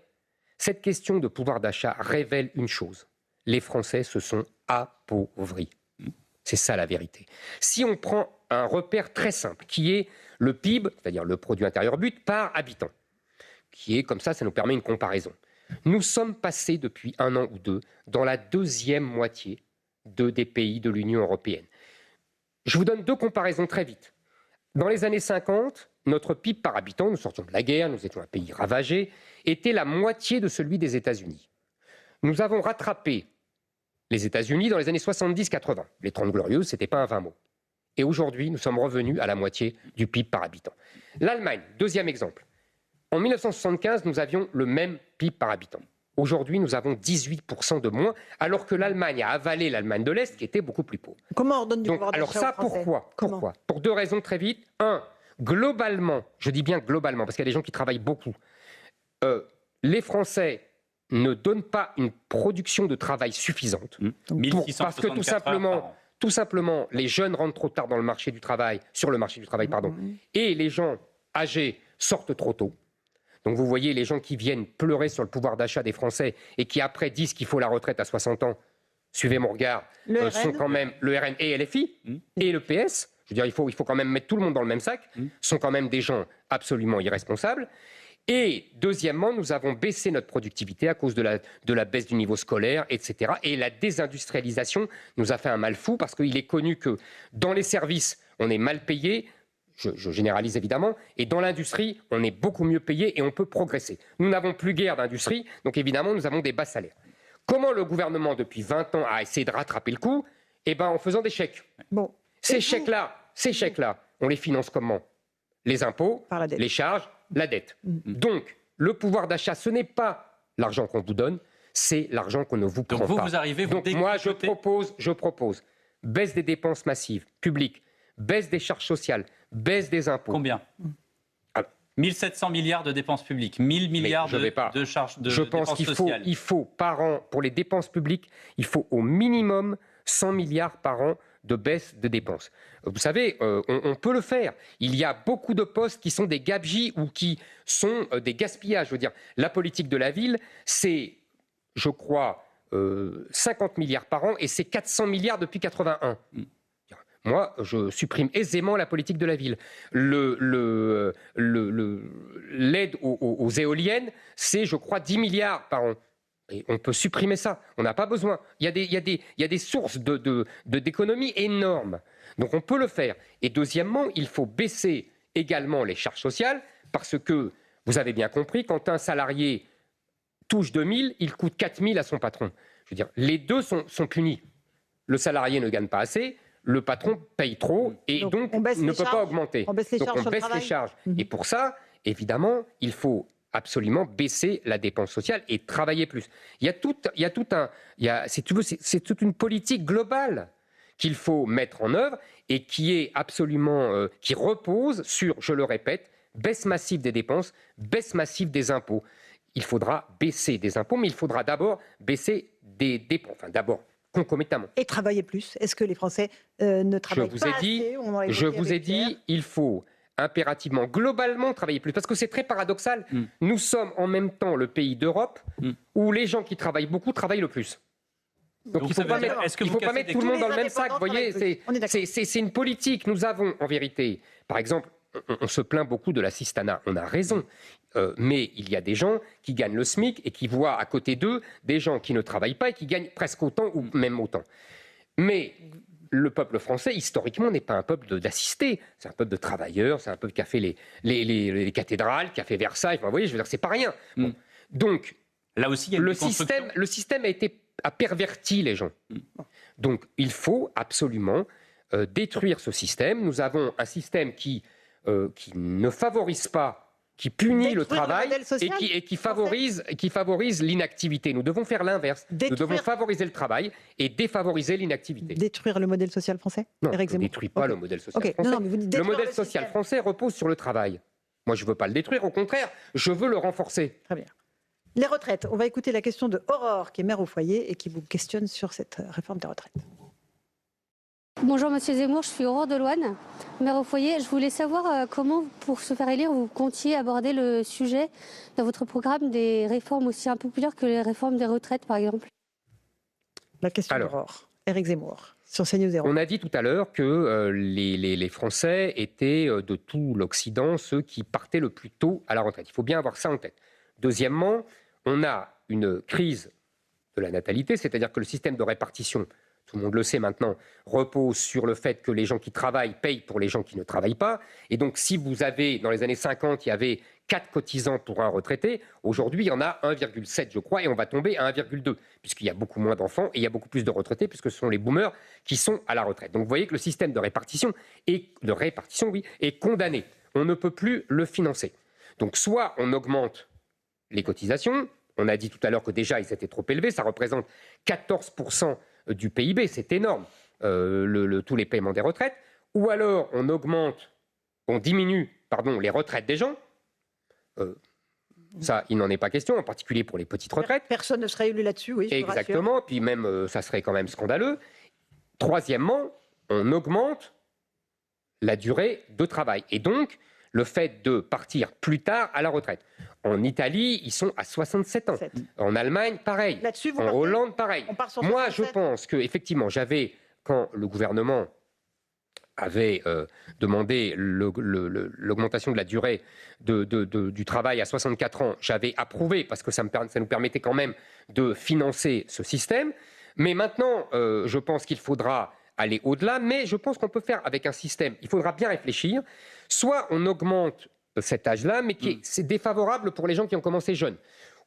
cette question de pouvoir d'achat révèle une chose. Les Français se sont appauvris. C'est ça la vérité. Si on prend un repère très simple, qui est le PIB, c'est-à-dire le produit intérieur brut par habitant, qui est comme ça nous permet une comparaison. Nous sommes passés depuis 1 an ou 2 dans la deuxième moitié des pays de l'Union européenne. Je vous donne 2 comparaisons très vite. Dans les années 50, notre PIB par habitant, nous sortions de la guerre, nous étions un pays ravagé, était la moitié de celui des États-Unis. Nous avons rattrapé les États-Unis dans les années 70-80. Les 30 Glorieuses, ce n'était pas un 20 mots. Et aujourd'hui, nous sommes revenus à la moitié du PIB par habitant. L'Allemagne, deuxième exemple. En 1975, nous avions le même PIB par habitant. Aujourd'hui, nous avons 18% de moins, alors que l'Allemagne a avalé l'Allemagne de l'Est, qui était beaucoup plus pauvre. Comment on donne du pouvoir d'achat alors ça, aux Français? pourquoi? Pour 2 raisons très vite. 1, globalement, je dis bien globalement, parce qu'il y a des gens qui travaillent beaucoup, les Français ne donnent pas une production de travail suffisante. Parce que tout simplement, les jeunes rentrent trop tard sur le marché du travail, et les gens âgés sortent trop tôt. Donc vous voyez les gens qui viennent pleurer sur le pouvoir d'achat des Français et qui après disent qu'il faut la retraite à 60 ans, suivez mon regard, sont quand même le RN et LFI et le PS. Je veux dire, il faut quand même mettre tout le monde dans le même sac. Sont quand même des gens absolument irresponsables. Et deuxièmement, nous avons baissé notre productivité à cause de la baisse du niveau scolaire, etc. Et la désindustrialisation nous a fait un mal fou parce qu'il est connu que dans les services, on est mal payé, je généralise évidemment, et dans l'industrie, on est beaucoup mieux payé et on peut progresser. Nous n'avons plus guère d'industrie, donc évidemment, nous avons des bas salaires. Comment le gouvernement, depuis 20 ans, a essayé de rattraper le coup? Eh bien, en faisant des chèques. Bon. Ces chèques-là, on les finance comment? Les impôts, les charges, la dette. Donc, le pouvoir d'achat, ce n'est pas l'argent qu'on vous donne, c'est l'argent qu'on ne vous prend pas. Donc vous arrivez, Donc moi, je propose baisse des dépenses massives, publiques, baisse des charges sociales, baisse des impôts. Combien? 1 700 milliards de dépenses publiques, 1 000 milliards de charges de dépenses sociales. Je pense qu'il faut par an, pour les dépenses publiques, il faut au minimum 100 milliards par an de baisse de dépenses. Vous savez, on peut le faire. Il y a beaucoup de postes qui sont des gabegies ou qui sont des gaspillages. Je veux dire, la politique de la ville, c'est, je crois, 50 milliards par an et c'est 400 milliards depuis 81. Moi, je supprime aisément la politique de la ville. L'aide aux éoliennes, c'est, je crois, 10 milliards par an. Et on peut supprimer ça. On n'a pas besoin. Il y a des sources d'économie énormes. Donc on peut le faire. Et deuxièmement, il faut baisser également les charges sociales parce que, vous avez bien compris, quand un salarié touche 2 000, il coûte 4 000 à son patron. Je veux dire, les deux sont punis. Le salarié ne gagne pas assez, le patron paye trop et donc ne peut pas augmenter. On baisse les charges sur le travail. Et pour ça, évidemment, il faut absolument baisser la dépense sociale et travailler plus. C'est toute une politique globale qu'il faut mettre en œuvre et qui repose sur, je le répète, baisse massive des dépenses, baisse massive des impôts. Il faudra baisser des impôts, mais il faudra d'abord baisser des dépenses. Enfin, d'abord, concomitamment. Et travailler plus. Est-ce que les Français ne travaillent pas assez? Je vous ai dit, il faut impérativement, globalement, travailler plus. Parce que c'est très paradoxal. Nous sommes en même temps le pays d'Europe où les gens qui travaillent beaucoup travaillent le plus. Donc il ne faut pas mettre tout le monde dans le même sac. Vous voyez, c'est une politique. Nous avons, en vérité, par exemple, on se plaint beaucoup de l'assistanat. On a raison. Mais il y a des gens qui gagnent le SMIC et qui voient à côté d'eux des gens qui ne travaillent pas et qui gagnent presque autant ou même autant. Mais le peuple français, historiquement, n'est pas un peuple d'assistés. C'est un peuple de travailleurs, c'est un peuple qui a fait les cathédrales, qui a fait Versailles. Enfin, vous voyez, je veux dire, c'est pas rien. Bon. Donc, là aussi, il y a le système a perverti les gens. Donc, il faut absolument détruire ce système. Nous avons un système qui ne favorise pas, qui punit le travail et qui favorise l'inactivité. Nous devons faire l'inverse. Nous devons favoriser le travail et défavoriser l'inactivité. Détruire le modèle social français? Non, on ne détruit pas le modèle social français. Non, mais vous dites le modèle social français repose sur le travail. Moi, je ne veux pas le détruire, au contraire, je veux le renforcer. Très bien. Les retraites, on va écouter la question de Aurore, qui est mère au foyer et qui vous questionne sur cette réforme des retraites. Bonjour Monsieur Zemmour, je suis Aurore Deloine, mère au foyer. Je voulais savoir comment, pour se faire élire, vous comptiez aborder le sujet dans votre programme des réformes aussi impopulaires que les réformes des retraites, par exemple. La question d'Aurore, Éric Zemmour, sur CNews 0. On a dit tout à l'heure que les Français étaient de tout l'Occident ceux qui partaient le plus tôt à la retraite. Il faut bien avoir ça en tête. Deuxièmement, on a une crise de la natalité, c'est-à-dire que le système de répartition, tout le monde le sait maintenant, repose sur le fait que les gens qui travaillent payent pour les gens qui ne travaillent pas. Et donc, si vous avez, dans les années 50, il y avait 4 cotisants pour un retraité, aujourd'hui, il y en a 1,7, je crois, et on va tomber à 1,2, puisqu'il y a beaucoup moins d'enfants et il y a beaucoup plus de retraités, puisque ce sont les boomers qui sont à la retraite. Donc, vous voyez que le système de répartition est condamné. On ne peut plus le financer. Donc, soit on augmente les cotisations, on a dit tout à l'heure que déjà, ils étaient trop élevés, ça représente 14% du PIB, c'est énorme, tous les paiements des retraites, ou alors on diminue les retraites des gens. Ça, il n'en est pas question, en particulier pour les petites retraites. Personne ne serait élu là-dessus, oui. Exactement, puis même, ça serait quand même scandaleux. Troisièmement, on augmente la durée de travail, et donc le fait de partir plus tard à la retraite. En Italie, ils sont à 67 ans. En Allemagne, pareil. En Hollande, pareil. Moi, je pense qu'effectivement, quand le gouvernement avait demandé l'augmentation de la durée du travail à 64 ans, j'avais approuvé parce que ça nous permettait quand même de financer ce système. Mais maintenant, je pense qu'il faudra aller au-delà, mais je pense qu'on peut faire avec un système. Il faudra bien réfléchir. Soit on augmente cet âge-là, mais c'est défavorable pour les gens qui ont commencé jeunes.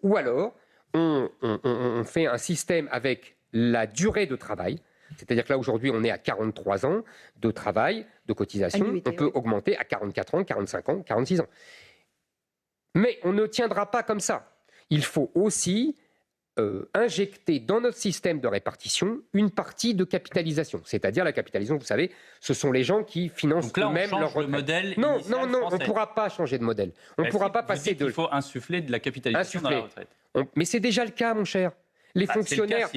Ou alors, on fait un système avec la durée de travail. C'est-à-dire que là, aujourd'hui, on est à 43 ans de travail, de cotisation. On peut augmenter à 44 ans, 45 ans, 46 ans. Mais on ne tiendra pas comme ça. Il faut aussi injecter dans notre système de répartition une partie de capitalisation. C'est-à-dire la capitalisation, vous savez, ce sont les gens qui financent eux-mêmes leur retraite. Modèle non, on ne pourra pas changer de de modèle. On ne pourra pas passer de... Il faut insuffler de la capitalisation dans la retraite. Mais c'est déjà le cas, mon cher. Les fonctionnaires,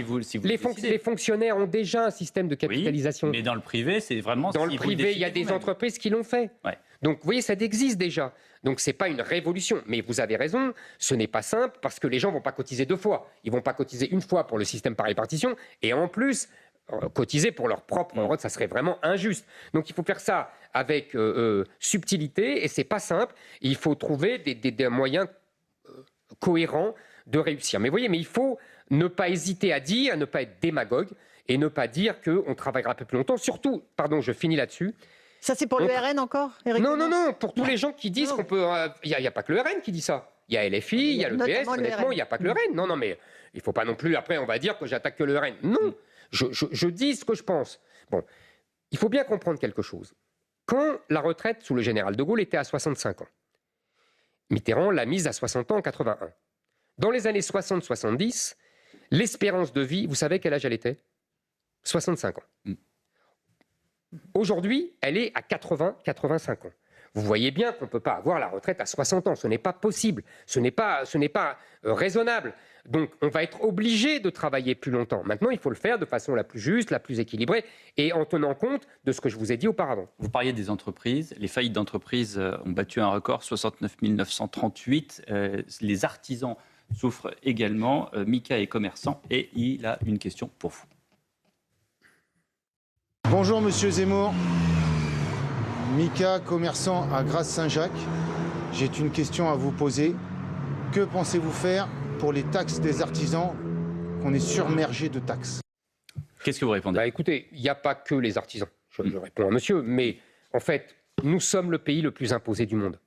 les fonctionnaires ont déjà un système de capitalisation. Oui, mais dans le privé, c'est vraiment... Dans le privé, il y a des entreprises qui l'ont fait. Ouais. Donc, vous voyez, ça existe déjà. Donc, ce n'est pas une révolution. Mais vous avez raison, ce n'est pas simple parce que les gens ne vont pas cotiser 2 fois. Ils ne vont pas cotiser une fois pour le système par répartition et en plus, cotiser pour leur propre retraite, ça serait vraiment injuste. Donc, il faut faire ça avec subtilité et ce n'est pas simple. Il faut trouver des moyens cohérents de réussir. Mais vous voyez, il faut ne pas hésiter à dire, ne pas être démagogue et ne pas dire qu'on travaillera un peu plus longtemps. Surtout, pardon, je finis là-dessus. Ça, c'est pour le RN encore, Éric? Non, pour tous les gens qui disent qu'on peut... Il n'y a pas que le RN qui dit ça. Il y a LFI, il y a le PS, honnêtement, il n'y a pas que le RN. Non, mais il ne faut pas non plus, après, on va dire que j'attaque que le RN. Non, je dis ce que je pense. Bon, il faut bien comprendre quelque chose. Quand la retraite sous le général de Gaulle était à 65 ans, Mitterrand l'a mise à 60 ans en 81. Dans les années 60-70, l'espérance de vie, vous savez quel âge elle était? 65 ans. Aujourd'hui, elle est à 80-85 ans. Vous voyez bien qu'on ne peut pas avoir la retraite à 60 ans. Ce n'est pas possible. Ce n'est pas raisonnable. Donc, on va être obligé de travailler plus longtemps. Maintenant, il faut le faire de façon la plus juste, la plus équilibrée et en tenant compte de ce que je vous ai dit auparavant. Vous parliez des entreprises. Les faillites d'entreprises ont battu un record, 69 938. Les artisans souffrent également. Mika est commerçant et il a une question pour vous. Bonjour Monsieur Zemmour. Mika, commerçant à Grasse-Saint-Jacques. J'ai une question à vous poser. Que pensez-vous faire pour les taxes des artisans, qu'on est surmergé de taxes? Qu'est-ce que vous répondez? Écoutez, il n'y a pas que les artisans. Je réponds à monsieur, mais en fait, nous sommes le pays le plus imposé du monde.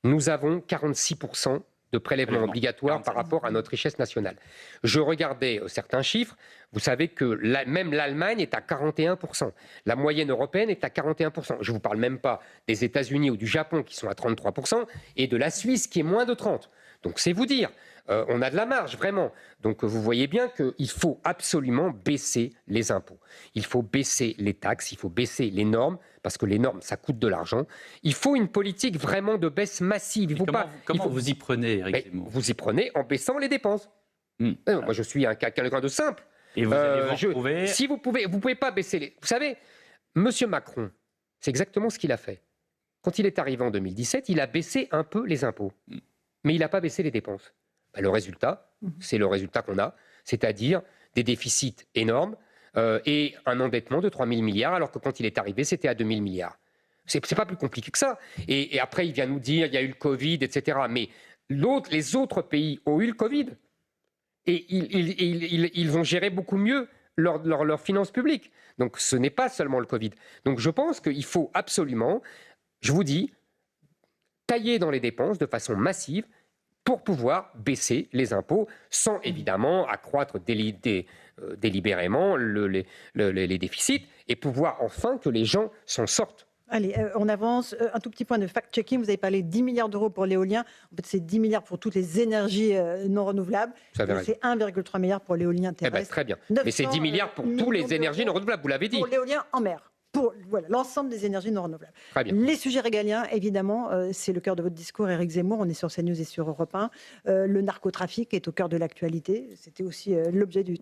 Nous avons 46% de prélèvements obligatoires par rapport à notre richesse nationale. Je regardais certains chiffres. Vous savez que même l'Allemagne est à 41%. La moyenne européenne est à 41%. Je ne vous parle même pas des États-Unis ou du Japon qui sont à 33% et de la Suisse qui est moins de 30%. Donc c'est vous dire, on a de la marge vraiment. Donc vous voyez bien qu'il faut absolument baisser les impôts. Il faut baisser les taxes, il faut baisser les normes, parce que les normes, ça coûte de l'argent. Il faut une politique vraiment de baisse massive. Comment vous y prenez, Éric Zemmour? Vous y prenez en baissant les dépenses. Moi, je suis quelqu'un de simple. Et vous allez vous retrouver... Si vous pouvez pas baisser les... Vous savez, M. Macron, c'est exactement ce qu'il a fait. Quand il est arrivé en 2017, il a baissé un peu les impôts. Mais il n'a pas baissé les dépenses. Le résultat, c'est le résultat qu'on a, c'est-à-dire des déficits énormes et un endettement de 3 000 milliards, alors que quand il est arrivé, c'était à 2 000 milliards. C'est pas plus compliqué que ça. Et après, il vient nous dire, il y a eu le Covid, etc. Mais les autres pays ont eu le Covid. Et ils vont gérer beaucoup mieux leurs finances publiques. Donc ce n'est pas seulement le Covid. Donc je pense qu'il faut absolument, je vous dis, tailler dans les dépenses de façon massive pour pouvoir baisser les impôts sans évidemment accroître délibérément les déficits et pouvoir enfin que les gens s'en sortent. Allez, on avance. Un tout petit point de fact-checking. Vous avez parlé de 10 milliards d'euros pour l'éolien. En fait, c'est 10 milliards pour toutes les énergies non renouvelables. C'est 1,3 milliard pour l'éolien terrestre. Très bien. Mais c'est 10 milliards pour toutes les énergies non renouvelables, vous l'avez dit. Pour l'éolien en mer. Pour l'ensemble des énergies non renouvelables. Très bien. Les sujets régaliens, évidemment, c'est le cœur de votre discours, Éric Zemmour. On est sur CNews et sur Europe 1. Le narcotrafic est au cœur de l'actualité. C'était aussi l'objet du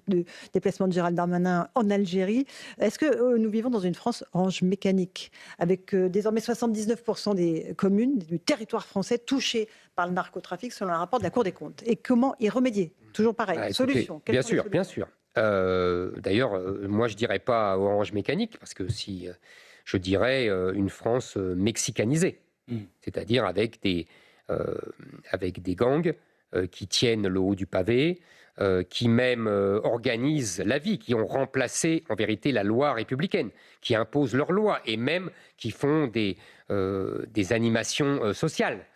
déplacement de Gérald Darmanin en Algérie. Est-ce que nous vivons dans une France orange mécanique, avec désormais 79% des communes du territoire français touchées par le narcotrafic, selon un rapport de la Cour des comptes? Et comment y remédier? Toujours pareil. Écoutez, solution. Bien sûr. D'ailleurs, moi, je ne dirais pas orange mécanique, parce que si je dirais une France mexicanisée, c'est-à-dire avec des gangs qui tiennent le haut du pavé, qui même organisent la vie, qui ont remplacé en vérité la loi républicaine, qui imposent leurs lois et même qui font des animations sociales.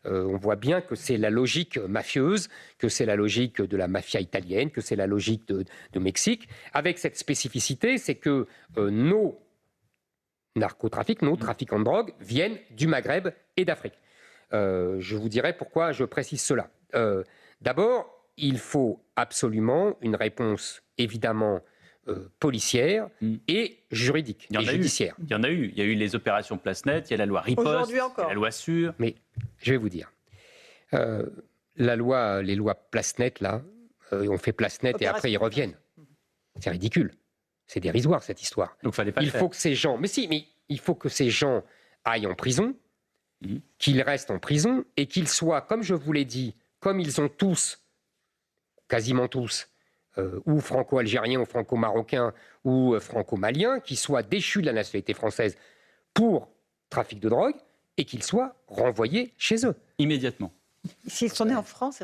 On voit bien que c'est la logique mafieuse, que c'est la logique de la mafia italienne, que c'est la logique de Mexique, avec cette spécificité, c'est que nos narcotrafics, nos trafiquants de drogue viennent du Maghreb et d'Afrique. Je vous dirai pourquoi je précise cela. D'abord, il faut absolument une réponse évidemment policière et juridique et judiciaire. Il y en a eu. Il y a eu les opérations Place Net, il y a la loi Riposte, il y a la loi Sûre. Mais je vais vous dire, les lois Place Net, là, on fait Place Net et après ils reviennent. C'est ridicule. C'est dérisoire cette histoire. Donc fallait pas il faut que ces gens, mais il faut que ces gens aillent en prison, qu'ils restent en prison et qu'ils soient, comme je vous l'ai dit, comme ils ont tous, quasiment tous, ou franco-algériens, ou franco-marocains, ou franco-maliens, qui soient déchus de la nationalité française pour trafic de drogue, et qu'ils soient renvoyés chez eux. Immédiatement. S'ils sont nés en France,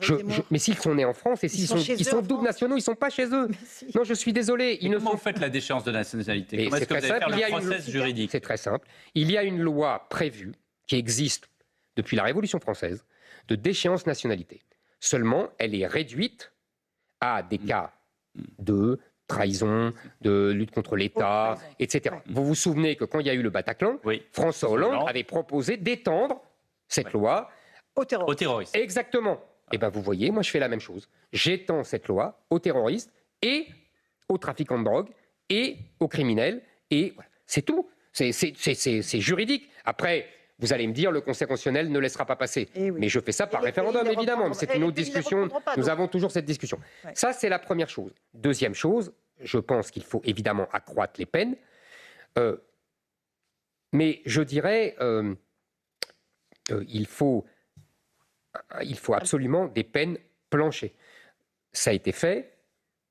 mais s'ils sont nés en France, et s'ils sont doubles nationaux, ils ne sont pas chez eux. Non, je suis désolé. Comment vous faites la déchéance de la nationalité? Comment est-ce que vous allez faire le process juridique? C'est très simple. Il y a une loi prévue, qui existe depuis la Révolution française, de déchéance nationalité. Seulement, elle est réduite à des cas de trahison, de lutte contre l'État, etc. Vous vous souvenez que quand il y a eu le Bataclan, François Hollande avait proposé d'étendre cette loi aux terroristes. Exactement. Et bien vous voyez, moi je fais la même chose. J'étends cette loi aux terroristes et aux trafiquants de drogue et aux criminels. Et voilà. C'est tout. C'est juridique. Après, vous allez me dire, le Conseil constitutionnel ne laissera pas passer. Mais je fais ça par référendum, évidemment. C'est une autre discussion. Nous avons toujours cette discussion. Ça, c'est la première chose. Deuxième chose, je pense qu'il faut évidemment accroître les peines. Mais je dirais, il faut absolument des peines planchées. Ça a été fait,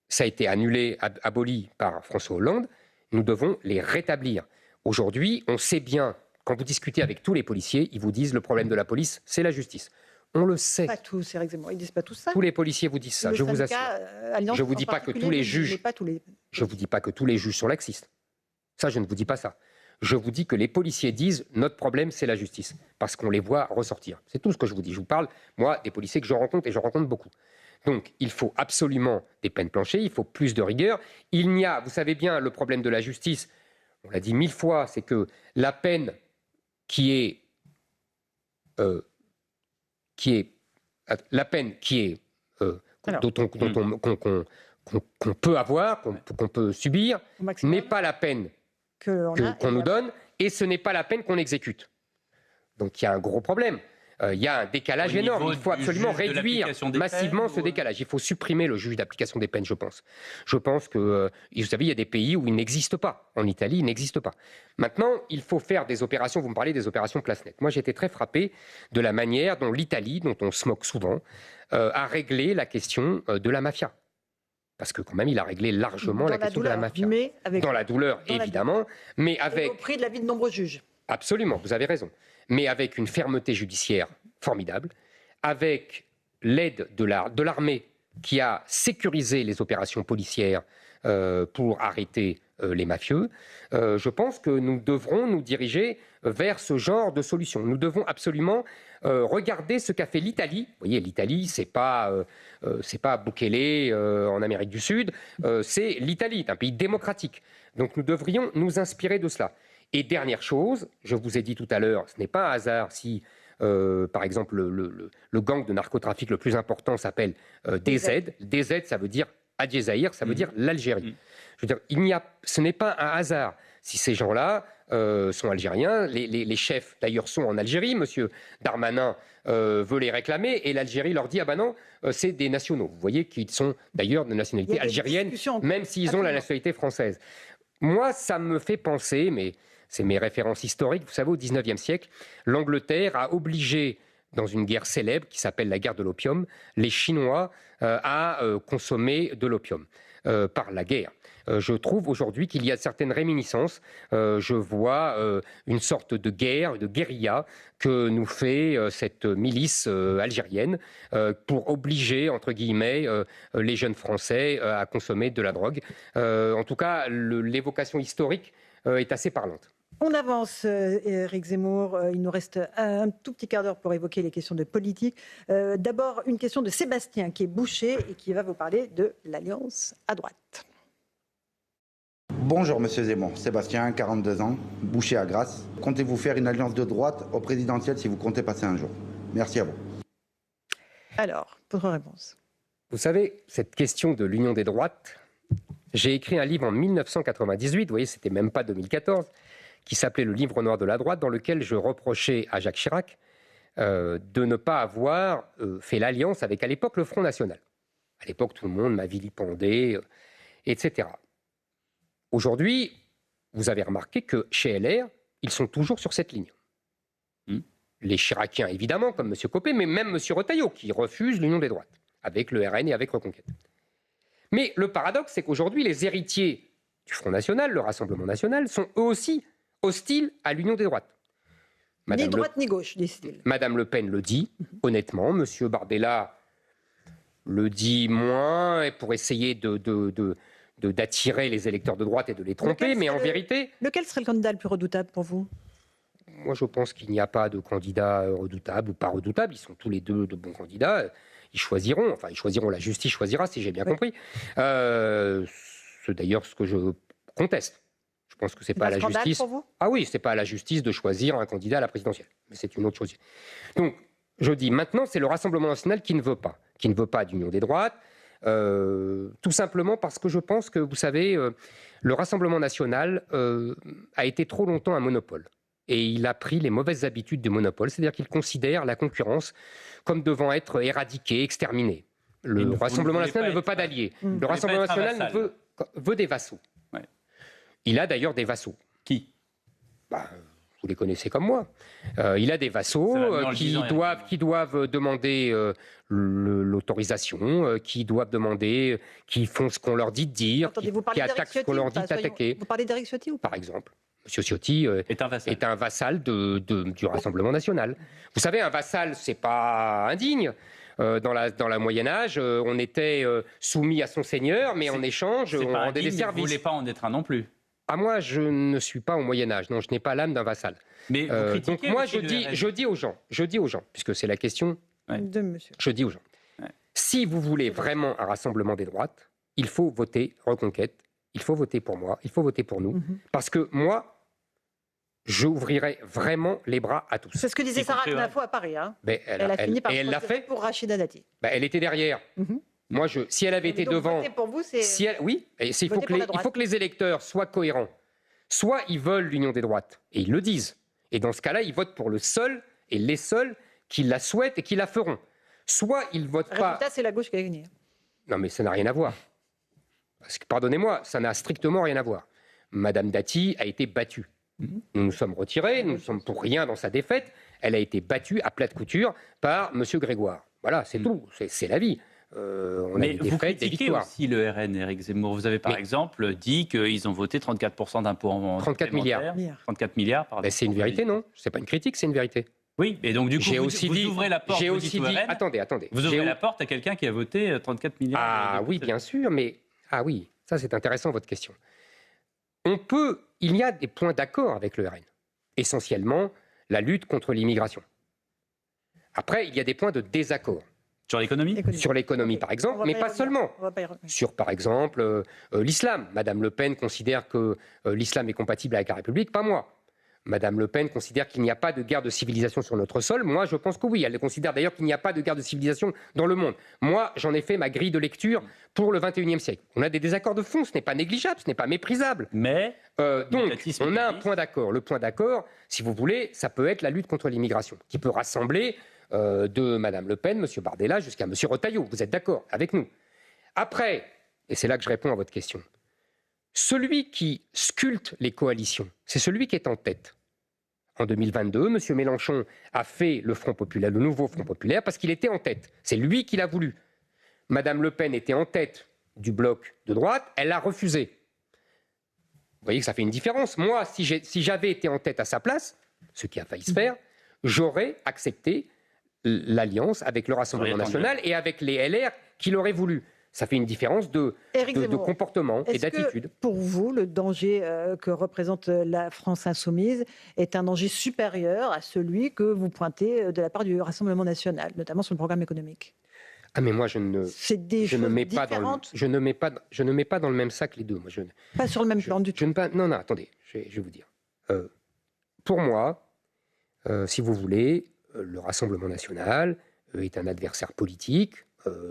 ça a été annulé, aboli par François Hollande. Nous devons les rétablir. Aujourd'hui, on sait bien Quand vous discutez avec tous les policiers, ils vous disent le problème de la police, c'est la justice. On le sait. Pas tous, Éric Zemmour. Ils disent pas tout ça. Tous les policiers vous disent ça, je vous assure. Je vous dis pas que tous les juges. Je vous dis pas que tous les juges sont laxistes. Ça, je ne vous dis pas ça. Je vous dis que les policiers disent notre problème, c'est la justice, parce qu'on les voit ressortir. C'est tout ce que je vous dis. Je vous parle, moi, des policiers que je rencontre, et je rencontre beaucoup. Donc, il faut absolument des peines planchées, il faut plus de rigueur. Il n'y a, vous savez bien, le problème de la justice, on l'a dit 1000 fois, c'est que la peine qui est qu'on peut avoir, qu'on peut subir, n'est pas la peine qu'on nous donne, et ce n'est pas la peine qu'on exécute. Donc il y a un gros problème. Il y a un décalage énorme. Il faut absolument réduire massivement ce décalage. Il faut supprimer le juge d'application des peines, je pense. Je pense que, vous savez, il y a des pays où il n'existe pas. En Italie, il n'existe pas. Maintenant, il faut faire des opérations, vous me parlez des opérations place nette. Moi, j'ai été très frappé de la manière dont l'Italie, dont on se moque souvent, a réglé la question de la mafia. Parce que quand même, il a réglé largement la question de la mafia. Dans la douleur, évidemment, mais avec... au prix de la vie de nombreux juges. Absolument, vous avez raison. Mais avec une fermeté judiciaire formidable, avec l'aide de l'armée qui a sécurisé les opérations policières pour arrêter les mafieux, je pense que nous devrons nous diriger vers ce genre de solution. Nous devons absolument regarder ce qu'a fait l'Italie. Vous voyez, l'Italie, c'est pas Bukele en Amérique du Sud, c'est l'Italie, un pays démocratique. Donc nous devrions nous inspirer de cela. Et dernière chose, je vous ai dit tout à l'heure, ce n'est pas un hasard si, par exemple, le gang de narcotrafic le plus important s'appelle DZ. DZ, ça veut dire Adjezaïr, ça veut dire l'Algérie. Je veux dire, ce n'est pas un hasard si ces gens-là sont algériens. Les chefs, d'ailleurs, sont en Algérie. Monsieur Darmanin veut les réclamer et l'Algérie leur dit « Ah ben non, c'est des nationaux ». Vous voyez qu'ils sont d'ailleurs de nationalité algérienne, même s'ils ont la nationalité française. Moi, ça me fait penser, mais c'est mes références historiques, vous savez, au XIXe siècle, l'Angleterre a obligé, dans une guerre célèbre qui s'appelle la guerre de l'opium, les Chinois à consommer de l'opium par la guerre. Je trouve aujourd'hui qu'il y a certaines réminiscences. Je vois une sorte de guerre, de guérilla que nous fait cette milice algérienne pour obliger, entre guillemets, les jeunes Français à consommer de la drogue. En tout cas, l'évocation historique est assez parlante. On avance, Éric Zemmour. Il nous reste un tout petit quart d'heure pour évoquer les questions de politique. D'abord, une question de Sébastien, qui est boucher et qui va vous parler de l'Alliance à droite. Bonjour Monsieur Zemmour, Sébastien, 42 ans, boucher à Grasse. Comptez-vous faire une alliance de droite au présidentiel si vous comptez passer un jour? Merci à vous. Alors, votre réponse. Vous savez, cette question de l'union des droites, j'ai écrit un livre en 1998, vous voyez, c'était même pas 2014, qui s'appelait Le Livre noir de la droite, dans lequel je reprochais à Jacques Chirac de ne pas avoir fait l'alliance avec, à l'époque, le Front National. À l'époque, tout le monde m'a vilipendé, etc. Aujourd'hui, vous avez remarqué que chez LR, ils sont toujours sur cette ligne. Les Chiraciens, évidemment, comme M. Copé, mais même M. Retailleau, qui refuse l'union des droites, avec le RN et avec Reconquête. Mais le paradoxe, c'est qu'aujourd'hui, les héritiers du Front National, le Rassemblement National, sont eux aussi hostiles à l'union des droites. Ni droite ni gauche, disent-ils. Madame Le Pen le dit, honnêtement. M. Bardella le dit moins, et pour essayer d'attirer les électeurs de droite et de les tromper, mais en vérité... Lequel serait le candidat le plus redoutable pour vous? Moi, je pense qu'il n'y a pas de candidat redoutable ou pas redoutable. Ils sont tous les deux de bons candidats. Ils choisiront, la justice choisira, si j'ai bien compris. C'est d'ailleurs ce que je conteste. Je pense que c'est pas à la justice. Pour vous? Ah oui, c'est pas à la justice de choisir un candidat à la présidentielle. Mais c'est une autre chose. Donc, je dis maintenant, c'est le Rassemblement national qui ne veut pas d'union des droites. Tout simplement parce que je pense que, vous savez, le Rassemblement national a été trop longtemps un monopole. Et il a pris les mauvaises habitudes du monopole, c'est-à-dire qu'il considère la concurrence comme devant être éradiquée, exterminée. Le Rassemblement national ne veut pas d'alliés. Le Rassemblement national veut des vassaux. Ouais. Il a d'ailleurs des vassaux. Qui? Vous les connaissez comme moi. Il a des vassaux qui doivent demander l'autorisation, qui doivent demander, qui font ce qu'on leur dit de dire, qui attaquent ce qu'on leur dit d'attaquer. Vous parlez d'Éric Ciotti ou pas? Par exemple. M. Ciotti est un vassal. du Rassemblement national. Vous savez, un vassal, c'est pas indigne. Dans la Moyen-Âge, on était soumis à son seigneur, mais en échange, on rendait des services. Vous ne voulez pas en être un non plus. Ah, moi, je ne suis pas au Moyen-Âge. Non, je n'ai pas l'âme d'un vassal. Mais donc moi, je dis aux gens, puisque c'est la question de monsieur. Je dis aux gens, si vous voulez vraiment un rassemblement des droites, il faut voter Reconquête, il faut voter pour moi, il faut voter pour nous, parce que moi, j'ouvrirai vraiment les bras à tous. C'est ce que disait Sarah Knafo à Paris. Hein. Elle a fini par l'a fait pour Rachida Dati. Elle était derrière. Moi, si elle avait été devant... Pour vous, c'est... Oui, il faut que les électeurs soient cohérents. Soit ils veulent l'union des droites, et ils le disent. Et dans ce cas-là, ils votent pour le seul et les seuls qui la souhaitent et qui la feront. Soit ils ne votent pas... Résultat, c'est la gauche qui a gagné. Non, mais ça n'a rien à voir. Parce que, pardonnez-moi, ça n'a strictement rien à voir. Madame Dati a été battue. Nous nous sommes retirés, nous ne sommes pour rien dans sa défaite. Elle a été battue à plate couture par M. Grégoire. Voilà, c'est tout, c'est la vie. On a des défaites, des victoires. Aussi le RN, Éric Zemmour. Vous avez par exemple dit qu'ils ont voté 34% d'impôts en 34 milliards. 34 milliards, pardon. Ben, c'est une vérité, non? C'est pas une critique, c'est une vérité. Oui, et donc du coup, vous ouvrez la porte. Attendez. Vous ouvrez la porte à quelqu'un qui a voté 34 milliards. Ah oui, bien sûr, mais oui, ça c'est intéressant votre question. Il y a des points d'accord avec le RN. Essentiellement, la lutte contre l'immigration. Après, il y a des points de désaccord. Sur l'économie ? Sur l'économie, par exemple, mais pas seulement. Sur, par exemple, l'islam. Madame Le Pen considère que l'islam est compatible avec la République, pas moi. Madame Le Pen considère qu'il n'y a pas de guerre de civilisation sur notre sol. Moi, je pense que oui. Elle considère d'ailleurs qu'il n'y a pas de guerre de civilisation dans le monde. Moi, j'en ai fait ma grille de lecture pour le XXIe siècle. On a des désaccords de fond, ce n'est pas négligeable, ce n'est pas méprisable. Mais donc, on a un point d'accord. Le point d'accord, si vous voulez, ça peut être la lutte contre l'immigration, qui peut rassembler de Madame Le Pen, Monsieur Bardella, jusqu'à Monsieur Retailleau. Vous êtes d'accord avec nous? Après, et c'est là que je réponds à votre question, celui qui sculpte les coalitions, c'est celui qui est en tête. En 2022, M. Mélenchon a fait le Front populaire, le nouveau Front populaire, parce qu'il était en tête. C'est lui qui l'a voulu. Madame Le Pen était en tête du bloc de droite, elle l'a refusé. Vous voyez que ça fait une différence. Moi, si j'avais été en tête à sa place, ce qui a failli se faire, j'aurais accepté l'alliance avec le Rassemblement national et avec les LR qui l'auraient voulu. Ça fait une différence de comportement et d'attitude. Pour vous, le danger que représente la France insoumise est un danger supérieur à celui que vous pointez de la part du Rassemblement national, notamment sur le programme économique? Ah mais moi je ne mets pas dans le même sac les deux. Moi, pas sur le même plan du tout. Non, attendez, je vais vous dire. Pour moi, si vous voulez, le Rassemblement national est un adversaire politique.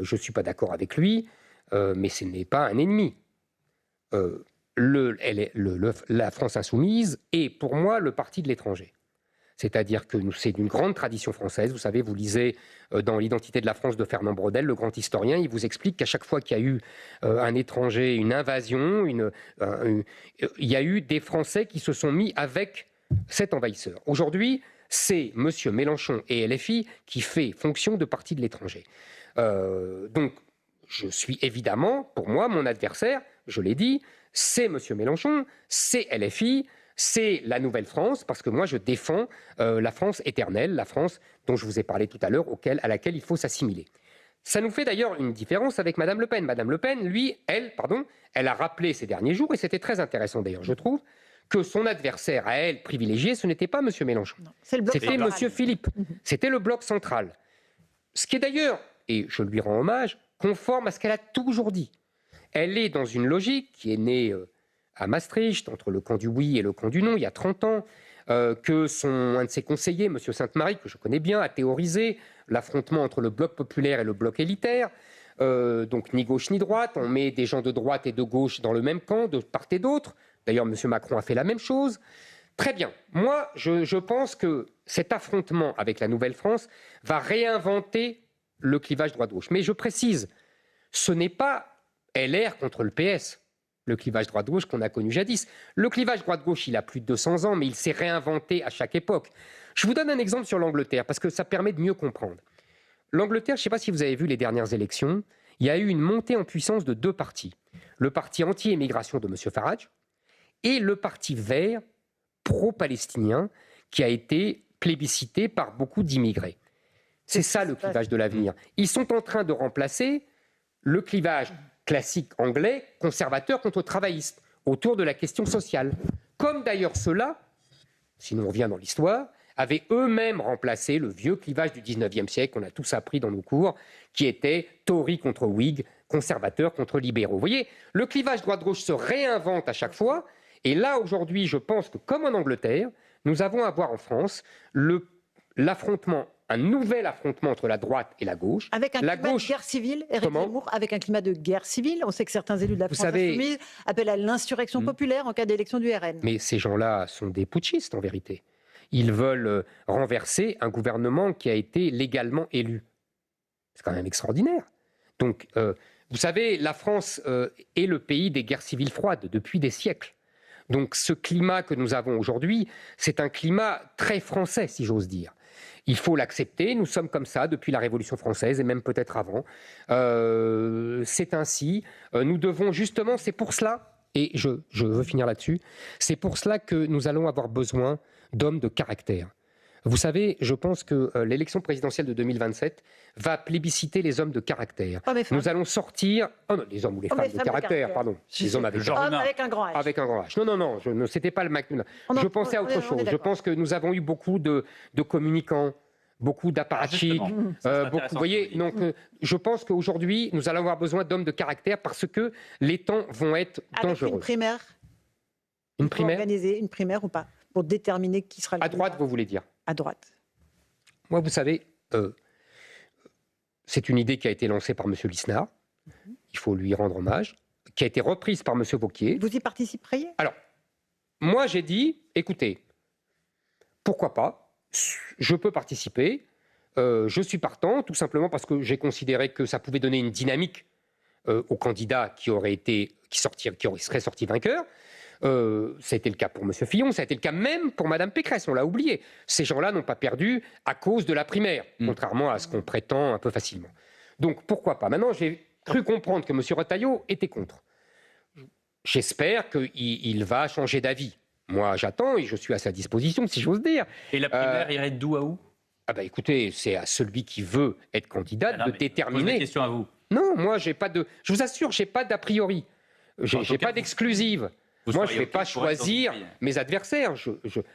Je ne suis pas d'accord avec lui, mais ce n'est pas un ennemi. La France insoumise est, pour moi, le parti de l'étranger. C'est-à-dire que c'est d'une grande tradition française. Vous savez, vous lisez dans l'Identité de la France de Fernand Braudel, le grand historien, il vous explique qu'à chaque fois qu'il y a eu un étranger, une invasion, il y a eu des Français qui se sont mis avec cet envahisseur. Aujourd'hui, c'est M. Mélenchon et LFI qui fait fonction de parti de l'étranger. Donc, je suis évidemment, pour moi, mon adversaire, je l'ai dit, c'est M. Mélenchon, c'est LFI, c'est la Nouvelle-France, parce que moi, je défends la France éternelle, la France dont je vous ai parlé tout à l'heure, à laquelle il faut s'assimiler. Ça nous fait d'ailleurs une différence avec Mme Le Pen. Mme Le Pen, elle a rappelé ces derniers jours, et c'était très intéressant d'ailleurs, je trouve, que son adversaire à elle privilégié, ce n'était pas M. Mélenchon. C'était M. Philippe. C'était le bloc central. Ce qui est d'ailleurs, et je lui rends hommage, conforme à ce qu'elle a toujours dit. Elle est dans une logique qui est née à Maastricht, entre le camp du oui et le camp du non, il y a 30 ans, que un de ses conseillers, M. Sainte-Marie, que je connais bien, a théorisé l'affrontement entre le bloc populaire et le bloc élitaire. Donc ni gauche ni droite, on met des gens de droite et de gauche dans le même camp, de part et d'autre. D'ailleurs, M. Macron a fait la même chose. Très bien. Moi, je pense que cet affrontement avec la Nouvelle-France va réinventer le clivage droite-gauche. Mais je précise, ce n'est pas LR contre le PS, le clivage droite-gauche qu'on a connu jadis. Le clivage droite-gauche, il a plus de 200 ans, mais il s'est réinventé à chaque époque. Je vous donne un exemple sur l'Angleterre, parce que ça permet de mieux comprendre. L'Angleterre, je ne sais pas si vous avez vu les dernières élections, il y a eu une montée en puissance de deux partis. Le parti anti-émigration de M. Farage et le parti vert pro-palestinien qui a été plébiscité par beaucoup d'immigrés. C'est ça le clivage de l'avenir. Ils sont en train de remplacer le clivage classique anglais, conservateur contre travailliste, autour de la question sociale. Comme d'ailleurs ceux-là, si on revient dans l'histoire, avaient eux-mêmes remplacé le vieux clivage du 19e siècle, qu'on a tous appris dans nos cours, qui était Tory contre Whig, conservateur contre libéraux. Vous voyez, le clivage droite-gauche se réinvente à chaque fois. Et là, aujourd'hui, je pense que, comme en Angleterre, nous avons à voir en France l'affrontement, un nouvel affrontement entre la droite et la gauche. Avec un climat de guerre civile, Éric Zemmour, avec un climat de guerre civile. On sait que certains élus de la France insoumise appellent à l'insurrection populaire en cas d'élection du RN. Mais ces gens-là sont des putschistes, en vérité. Ils veulent renverser un gouvernement qui a été légalement élu. C'est quand même extraordinaire. Donc, vous savez, la France est le pays des guerres civiles froides depuis des siècles. Donc, ce climat que nous avons aujourd'hui, c'est un climat très français, si j'ose dire. Il faut l'accepter, nous sommes comme ça depuis la Révolution française et même peut-être avant. C'est ainsi. Nous devons justement, c'est pour cela, et je veux finir là-dessus, c'est pour cela que nous allons avoir besoin d'hommes de caractère. Vous savez, je pense que l'élection présidentielle de 2027 va plébisciter les hommes de caractère. Nous allons sortir... Oh non, les hommes ou les femmes de caractère, pardon. Les hommes avec un grand H. Avec un grand H. Non, c'était pas le... Je pensais à autre chose. Je pense que nous avons eu beaucoup de communicants, beaucoup d'apparatchiks. Vous voyez, donc je pense qu'aujourd'hui, nous allons avoir besoin d'hommes de caractère parce que les temps vont être dangereux. Avec une primaire. Une primaire. Organiser une primaire ou pas pour déterminer qui sera le À droite, vous voulez dire? À droite. Moi, vous savez, c'est une idée qui a été lancée par M. Lisnard. Il faut lui rendre hommage. Qui a été reprise par M. Wauquiez. Vous y participeriez? Alors, moi, j'ai dit, écoutez, pourquoi pas? Je peux participer. Je suis partant, tout simplement parce que j'ai considéré que ça pouvait donner une dynamique au candidat qui serait sorti vainqueur. Ça a été le cas pour M. Fillon, ça a été le cas même pour Mme Pécresse, on l'a oublié. Ces gens-là n'ont pas perdu à cause de la primaire, contrairement à ce qu'on prétend un peu facilement. Donc pourquoi pas? Maintenant, j'ai cru comprendre que M. Retailleau était contre. J'espère qu'il va changer d'avis. Moi, j'attends et je suis à sa disposition, si j'ose dire. Et la primaire irait d'où à où? Ah bah écoutez, c'est à celui qui veut être candidat de déterminer. Pose la question à vous. Non, moi, j'ai pas de... Je vous assure, j'ai pas d'a priori. J'ai pas d'exclusive. Moi, je ne vais pas choisir mes adversaires.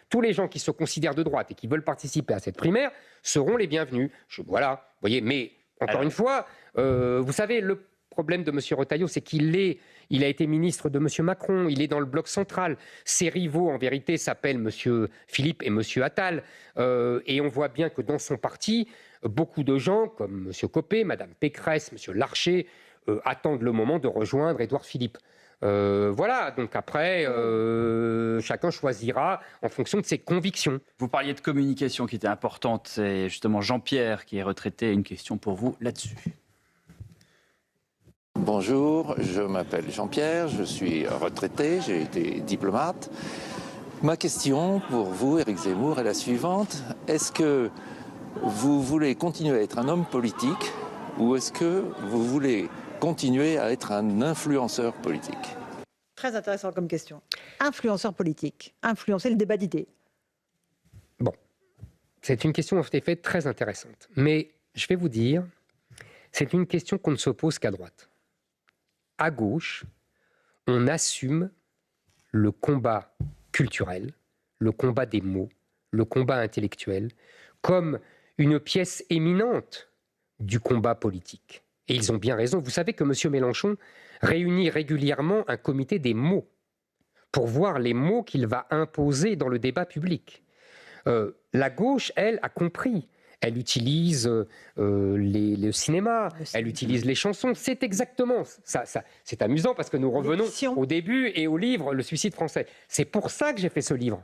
Tous les gens qui se considèrent de droite et qui veulent participer à cette primaire seront les bienvenus. Voilà, vous voyez. Mais encore une fois, vous savez, le problème de M. Retailleau, c'est qu'il a été ministre de M. Macron. Il est dans le bloc central. Ses rivaux, en vérité, s'appellent M. Philippe et M. Attal. Et on voit bien que dans son parti, beaucoup de gens, comme M. Copé, Mme Pécresse, M. Larcher, attendent le moment de rejoindre Édouard Philippe. Voilà, donc après, chacun choisira en fonction de ses convictions. Vous parliez de communication qui était importante, c'est justement Jean-Pierre qui est retraité. Une question pour vous là-dessus. Bonjour, je m'appelle Jean-Pierre, je suis retraité, j'ai été diplomate. Ma question pour vous, Éric Zemmour, est la suivante. Est-ce que vous voulez continuer à être un homme politique ou est-ce que vous voulez continuer à être un influenceur politique? Très intéressant comme question. Influenceur politique, influencer le débat d'idées. Bon, c'est une question en effet très intéressante. Mais je vais vous dire, c'est une question qu'on ne se pose qu'à droite. À gauche, on assume le combat culturel, le combat des mots, le combat intellectuel, comme une pièce éminente du combat politique. Et ils ont bien raison. Vous savez que M. Mélenchon réunit régulièrement un comité des mots pour voir les mots qu'il va imposer dans le débat public. La gauche, elle, a compris. Elle utilise le cinéma, elle utilise les chansons. C'est exactement ça. C'est amusant parce que nous revenons au début et au livre « Le suicide français ». C'est pour ça que j'ai fait ce livre.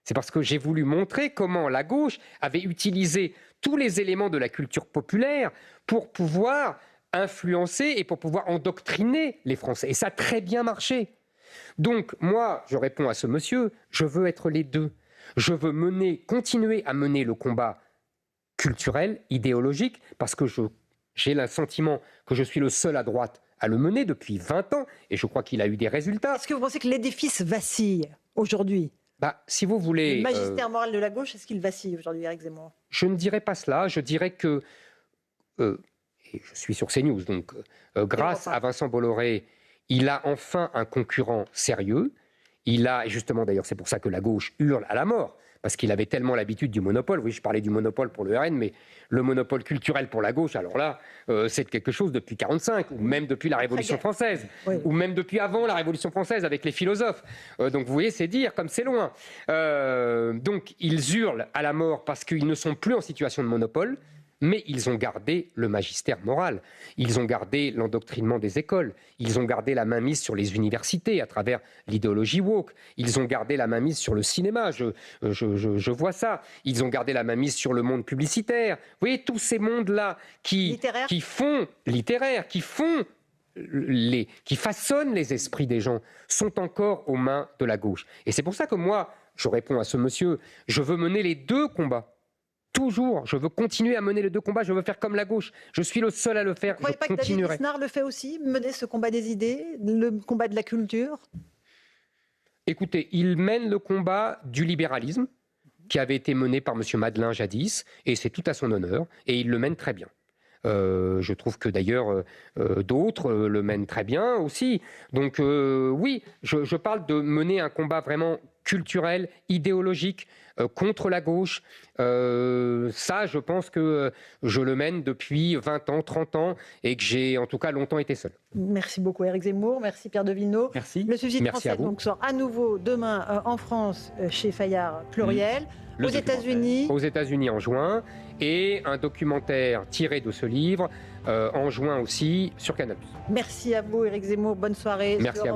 C'est parce que j'ai voulu montrer comment la gauche avait utilisé tous les éléments de la culture populaire pour pouvoir influencer et pour pouvoir endoctriner les Français. Et ça a très bien marché. Donc, moi, je réponds à ce monsieur, je veux être les deux. Je veux continuer à mener le combat culturel, idéologique, parce que j'ai le sentiment que je suis le seul à droite à le mener depuis 20 ans, et je crois qu'il a eu des résultats. Est-ce que vous pensez que l'édifice vacille aujourd'hui ? Si vous voulez... Le magistère moral de la gauche, est-ce qu'il vacille aujourd'hui, Éric Zemmour? Je ne dirais pas cela. Je dirais que, et je suis sur CNews, donc grâce à Vincent Bolloré, il a enfin un concurrent sérieux. Et justement, d'ailleurs, c'est pour ça que la gauche hurle à la mort, parce qu'il avait tellement l'habitude du monopole. Oui, je parlais du monopole pour le RN, mais le monopole culturel pour la gauche, alors là, c'est quelque chose depuis 1945, ou même depuis la Révolution française, ou même depuis avant la Révolution française avec les philosophes. Donc vous voyez, c'est dire comme c'est loin. Donc ils hurlent à la mort parce qu'ils ne sont plus en situation de monopole, mais ils ont gardé le magistère moral, ils ont gardé l'endoctrinement des écoles, ils ont gardé la mainmise sur les universités à travers l'idéologie woke, ils ont gardé la mainmise sur le cinéma, je vois ça, ils ont gardé la mainmise sur le monde publicitaire. Vous voyez, tous ces mondes-là qui façonnent les esprits des gens sont encore aux mains de la gauche. Et c'est pour ça que moi, je réponds à ce monsieur, je veux mener les deux combats. Toujours, je veux continuer à mener les deux combats, je veux faire comme la gauche. Je suis le seul à le faire, Vous ne croyez pas que David Lisnard le fait aussi, mener ce combat des idées, le combat de la culture? Écoutez, il mène le combat du libéralisme, qui avait été mené par M. Madelin jadis, et c'est tout à son honneur, et il le mène très bien. Je trouve que d'ailleurs d'autres le mènent très bien aussi. Donc oui, je parle de mener un combat vraiment culturel, idéologique, contre la gauche. Ça, je pense que je le mène depuis 20 ans, 30 ans, et que j'ai en tout cas longtemps été seul. Merci beaucoup Éric Zemmour, merci Pierre de Villeneuve. Merci. Le suicide français donc, sort à nouveau demain en France chez Fayard Pluriel. Aux États-Unis en juin, et un documentaire tiré de ce livre en juin aussi sur Canal+. Merci à vous Éric Zemmour, bonne soirée. Merci à vous.